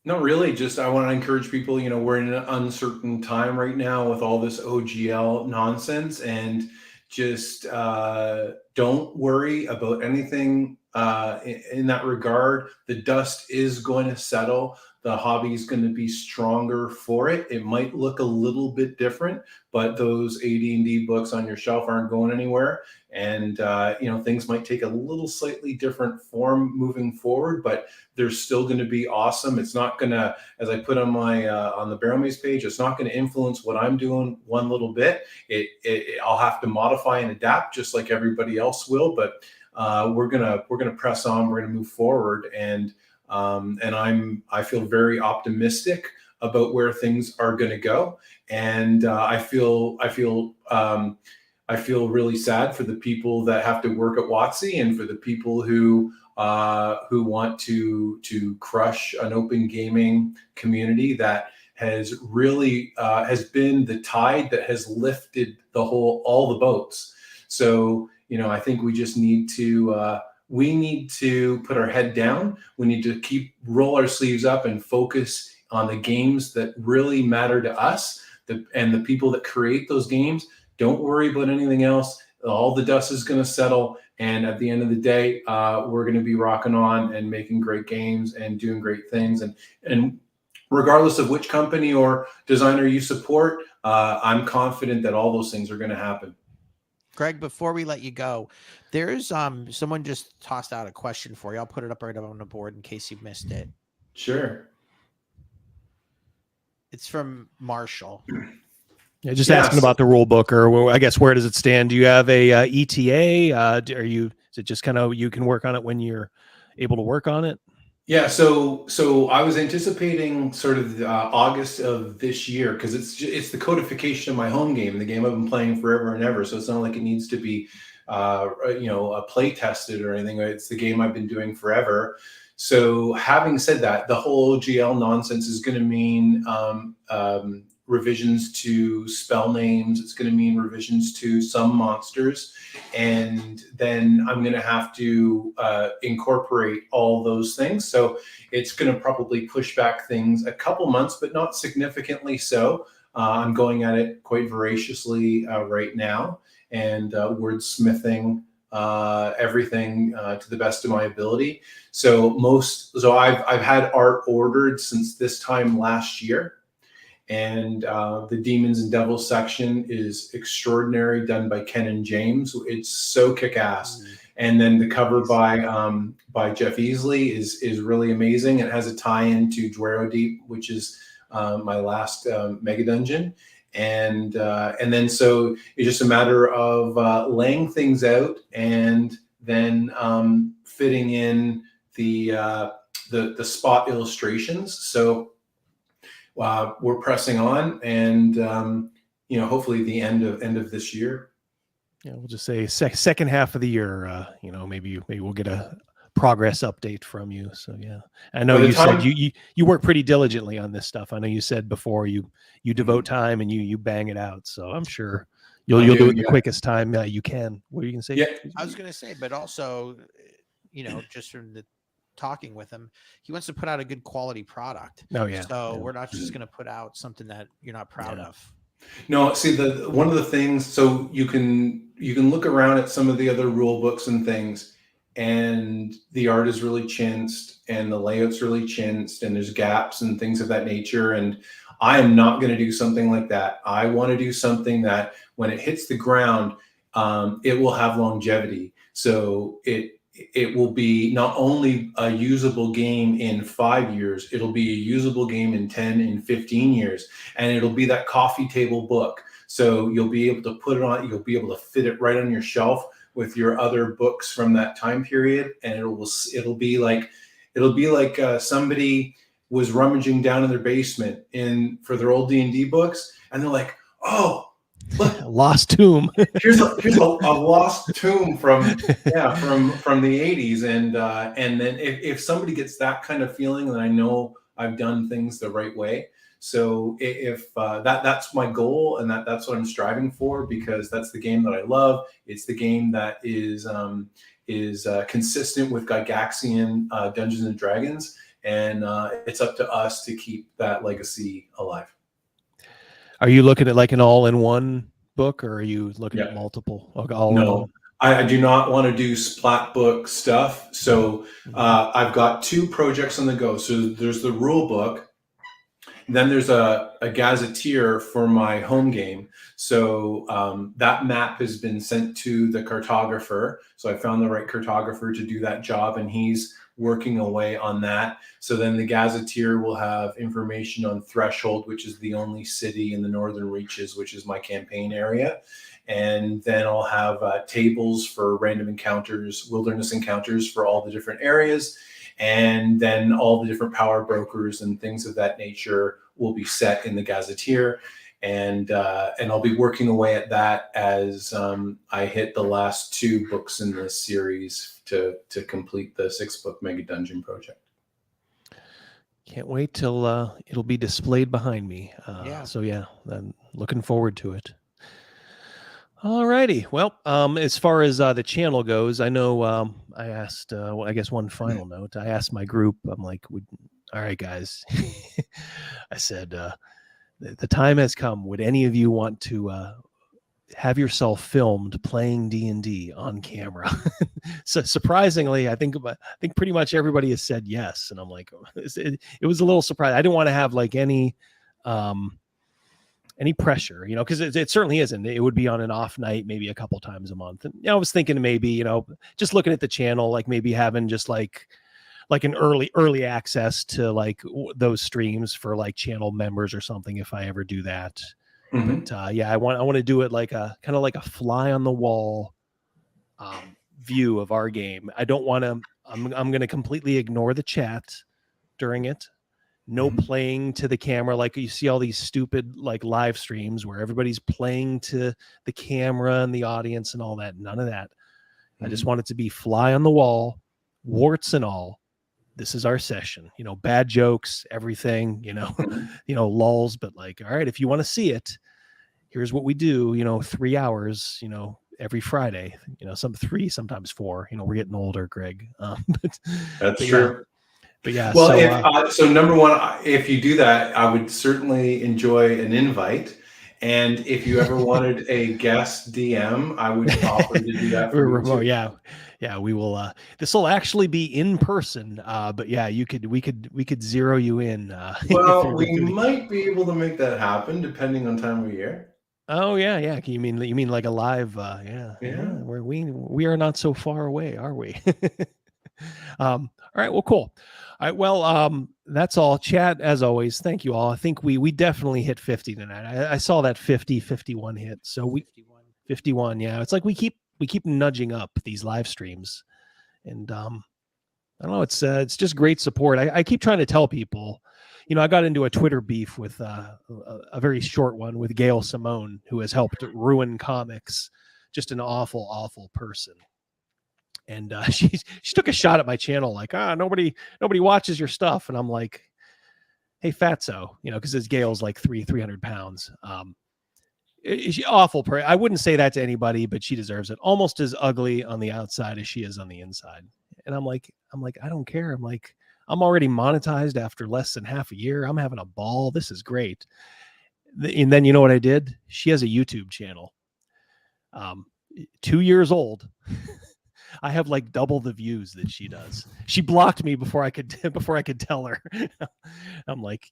Not really. Just I want to encourage people. We're in an uncertain time right now with all this OGL nonsense, and just don't worry about anything in that regard. The dust is going to settle. The hobby is going to be stronger for it. It might look a little bit different, but those AD&D books on your shelf aren't going anywhere. And, things might take a little slightly different form moving forward, but they're still going to be awesome. It's not going to, as I put on my, on the Barrowmaze page, it's not going to influence what I'm doing one little bit. I'll have to modify and adapt just like everybody else will, but we're going to press on, we're going to move forward. And I feel very optimistic about where things are going to go. And I feel really sad for the people that have to work at WotC, and for the people who want to crush an open gaming community that has really has been the tide that has lifted all the boats. So, I think we just need to put our head down. We need to roll our sleeves up and focus on the games that really matter to us, and the people that create those games. Don't worry about anything else. All the dust is going to settle. And at the end of the day, we're going to be rocking on and making great games and doing great things. And regardless of which company or designer you support, I'm confident that all those things are going to happen. Greg, before we let you go, there's someone just tossed out a question for you. I'll put it up right up on the board in case you missed it. Sure. It's from Marshall. Yeah, just asking about the rule book, or I guess where does it stand? Do you have a ETA? Is it just kind of you can work on it when you're able to work on it? Yeah, so I was anticipating sort of August of this year, because it's the codification of my home game, the game I've been playing forever and ever. So it's not like it needs to be play tested or anything. It's the game I've been doing forever. So having said that, the whole OGL nonsense is going to mean revisions to spell names. It's going to mean revisions to some monsters. And then I'm going to have to incorporate all those things. So it's going to probably push back things a couple months, but not significantly so. I'm going at it quite voraciously right now, and wordsmithing everything to the best of my ability. So I've had art ordered since this time last year. And the Demons and Devils section is extraordinary, done by Ken and James. It's so kick-ass. And then the cover by Jeff Easley is really amazing. It has a tie-in to Dwero Deep, which is my last mega dungeon. And then so it's just a matter of laying things out and then fitting in the spot illustrations. So we're pressing on, and hopefully the end of this year. Yeah, we'll just say second half of the year. Maybe we'll get a progress update from you. So yeah, I know you said you work pretty diligently on this stuff. I know you said before you devote time and you bang it out. So I'm sure you'll do it the quickest time you can. What are you gonna say? Yeah, I was gonna say, but also, just from the talking with him, he wants to put out a good quality product. Oh yeah. So we're not just going to put out something that you're not proud of. No, see, one of the things, so you can look around at some of the other rule books and things, and the art is really chinsed and the layout's really chinsed and there's gaps and things of that nature. And I am not going to do something like that. I want to do something that when it hits the ground, it will have longevity. So it will be not only a usable game in 5 years, it'll be a usable game in 10 and 15 years. And it'll be that coffee table book. So you'll be able to put it on, you'll be able to fit it right on your shelf with your other books from that time period. And it'll be like somebody was rummaging down in their basement for their old D&D books. And they're like, oh, look, lost tomb. here's a lost tomb from the 80s, and then if somebody gets that kind of feeling, then I know I've done things the right way. So if that's my goal, and that's what I'm striving for, because that's the game that I love. It's the game that is consistent with Gygaxian Dungeons and Dragons, and it's up to us to keep that legacy alive. Are you looking at like an all-in-one book, or are you looking at multiple? No, I do not want to do splat book stuff. So I've got 2 projects on the go. So there's the rule book. Then there's a gazetteer for my home game. So that map has been sent to the cartographer. So I found the right cartographer to do that job, and he's working away on that. So then the gazetteer will have information on Threshold, which is the only city in the Northern Reaches, which is my campaign area. And then I'll have tables for random encounters, wilderness encounters for all the different areas. And then all the different power brokers and things of that nature will be set in the gazetteer. And I'll be working away at that as I hit the last 2 books in this series to complete the 6-book Mega Dungeon project. Can't wait till it'll be displayed behind me. So yeah, I'm looking forward to it. All righty. Well, as far as the channel goes, I know I asked, I guess one final note. I asked my group, I'm like, all right, guys. I said, the time has come. Would any of you want to have yourself filmed playing D&D on camera? So surprisingly, I think pretty much everybody has said yes. And I'm like, it was a little surprising. I didn't want to have like any pressure, because it certainly isn't. It would be on an off night, maybe a couple times a month. And I was thinking maybe, just looking at the channel, like maybe having just like an early access to like those streams for like channel members or something, if I ever do that. But yeah, I want to do it like a kind of like a fly on the wall view of our game. I don't want to. I'm going to completely ignore the chat during it. No playing to the camera, like you see all these stupid like live streams where everybody's playing to the camera and the audience and all that. None of that. I just want it to be fly on the wall, warts and all. This is our session. You know, bad jokes, everything. You know, lulls. But like, all right, if you want to see it, here's what we do. 3 hours. Every Friday. Some 3, sometimes 4. We're getting older, Greg. That's true. But yeah, well, so number one, if you do that, I would certainly enjoy an invite. And if you ever wanted a guest DM, I would offer to do that. Remote, yeah, we will. This will actually be in person, but yeah, we could zero you in. Well, we might be able to make that happen depending on time of year. Oh yeah. You mean like a live? Yeah. Where we are not so far away, are we? All right. Well, cool. All right. Well, that's all. Chat, as always. Thank you all. I think we definitely hit 50 tonight. I saw that 51 hit. So 51. Yeah. It's like we keep nudging up these live streams, and I don't know. It's just great support. I keep trying to tell people. I got into a Twitter beef with a very short one with Gail Simone, who has helped ruin comics. Just an awful, awful person. And she took a shot at my channel, like, nobody watches your stuff. And I'm like, hey, fatso, because this Gail's like 300 pounds. She awful. I wouldn't say that to anybody, but she deserves it. Almost as ugly on the outside as she is on the inside. And I'm like, I don't care. I'm like, I'm already monetized after less than half a year. I'm having a ball. This is great. And then you know what I did? She has a YouTube channel. 2 years old. I have like double the views that she does. She blocked me before I could tell her. I'm like,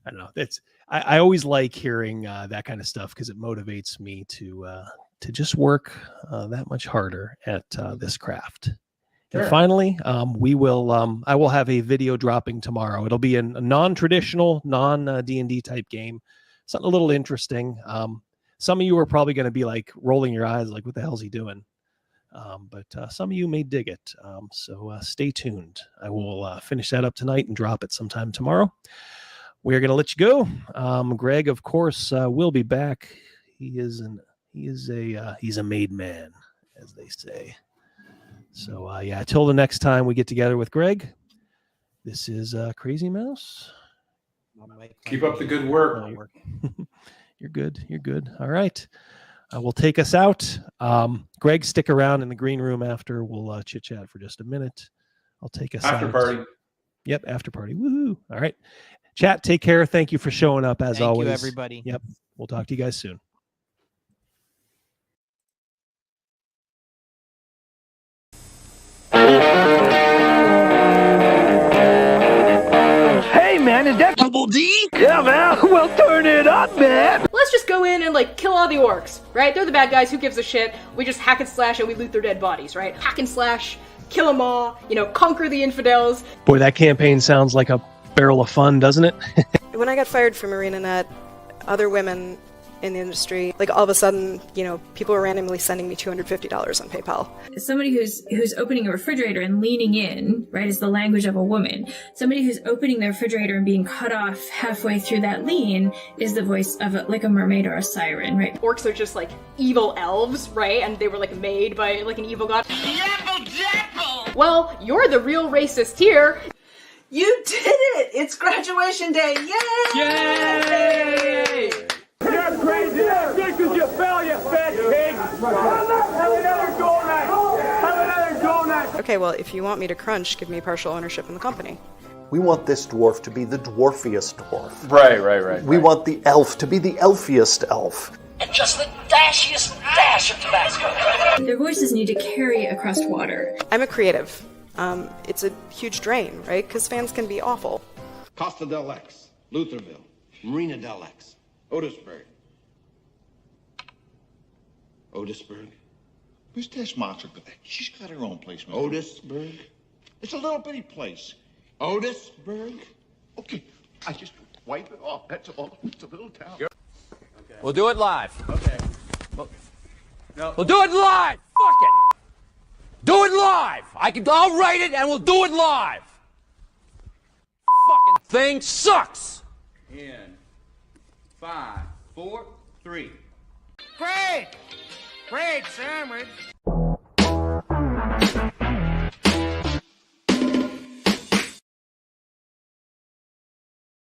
I don't know. I always like hearing that kind of stuff because it motivates me to just work that much harder at this craft. Sure. And finally, we will. I will have a video dropping tomorrow. It'll be a non-traditional, non-D&D type game. Something a little interesting. Some of you are probably going to be like rolling your eyes, like, "What the hell is he doing?" But some of you may dig it. So stay tuned. I will finish that up tonight and drop it sometime tomorrow. We're going to let you go. Greg, of course, will be back. He's a made man, as they say. So yeah, till the next time we get together with Greg, this is Crazymouse. Keep up the good work. You're good. All right. Will take us out. Greg, stick around in the green room after. We'll chit chat for just a minute. I'll take us after out. Party. Yep, after party. Woohoo! All right, chat. Take care. Thank you for showing up as always. Thank you, everybody. Yep. We'll talk to you guys soon. Hey man, is that Double D? Yeah man, well turn it up man. Let's just go in and like kill all the orcs, right? They're the bad guys, who gives a shit? We just hack and slash and we loot their dead bodies, right? Hack and slash, kill them all, conquer the infidels. Boy, that campaign sounds like a barrel of fun, doesn't it? When I got fired from ArenaNet, other women in the industry, like all of a sudden, people were randomly sending me $250 on PayPal. Somebody who's opening a refrigerator and leaning in, right, is the language of a woman. Somebody who's opening their refrigerator and being cut off halfway through that lean is the voice of like a mermaid or a siren, right? Orcs are just like evil elves, right? And they were like made by like an evil god. Yapple japple! Well, you're the real racist here. You did it! It's graduation day! Yay! Yay! You're crazy! That's good because you fell, you fat pig! Have another go night! Okay, well, if you want me to crunch, give me partial ownership in the company. We want this dwarf to be the dwarfiest dwarf. Right. We want the elf to be the elfiest elf. And just the dashiest dash of Tabasco. Their voices need to carry across water. I'm a creative. It's a huge drain, right? Because fans can be awful. Costa del X, Lutherville, Marina del X, Otisburg. Otisburg? Who's this monster? She's got her own place, man. Otisburg? It's a little bitty place. Otisburg? Okay, I just wipe it off. That's all. It's a little town. Okay. We'll do it live. Okay. We'll do it live! Fuck it! it live. I'll write it and we'll do it live. Fucking thing sucks. In 5, 4, 3. Great! Great sandwich!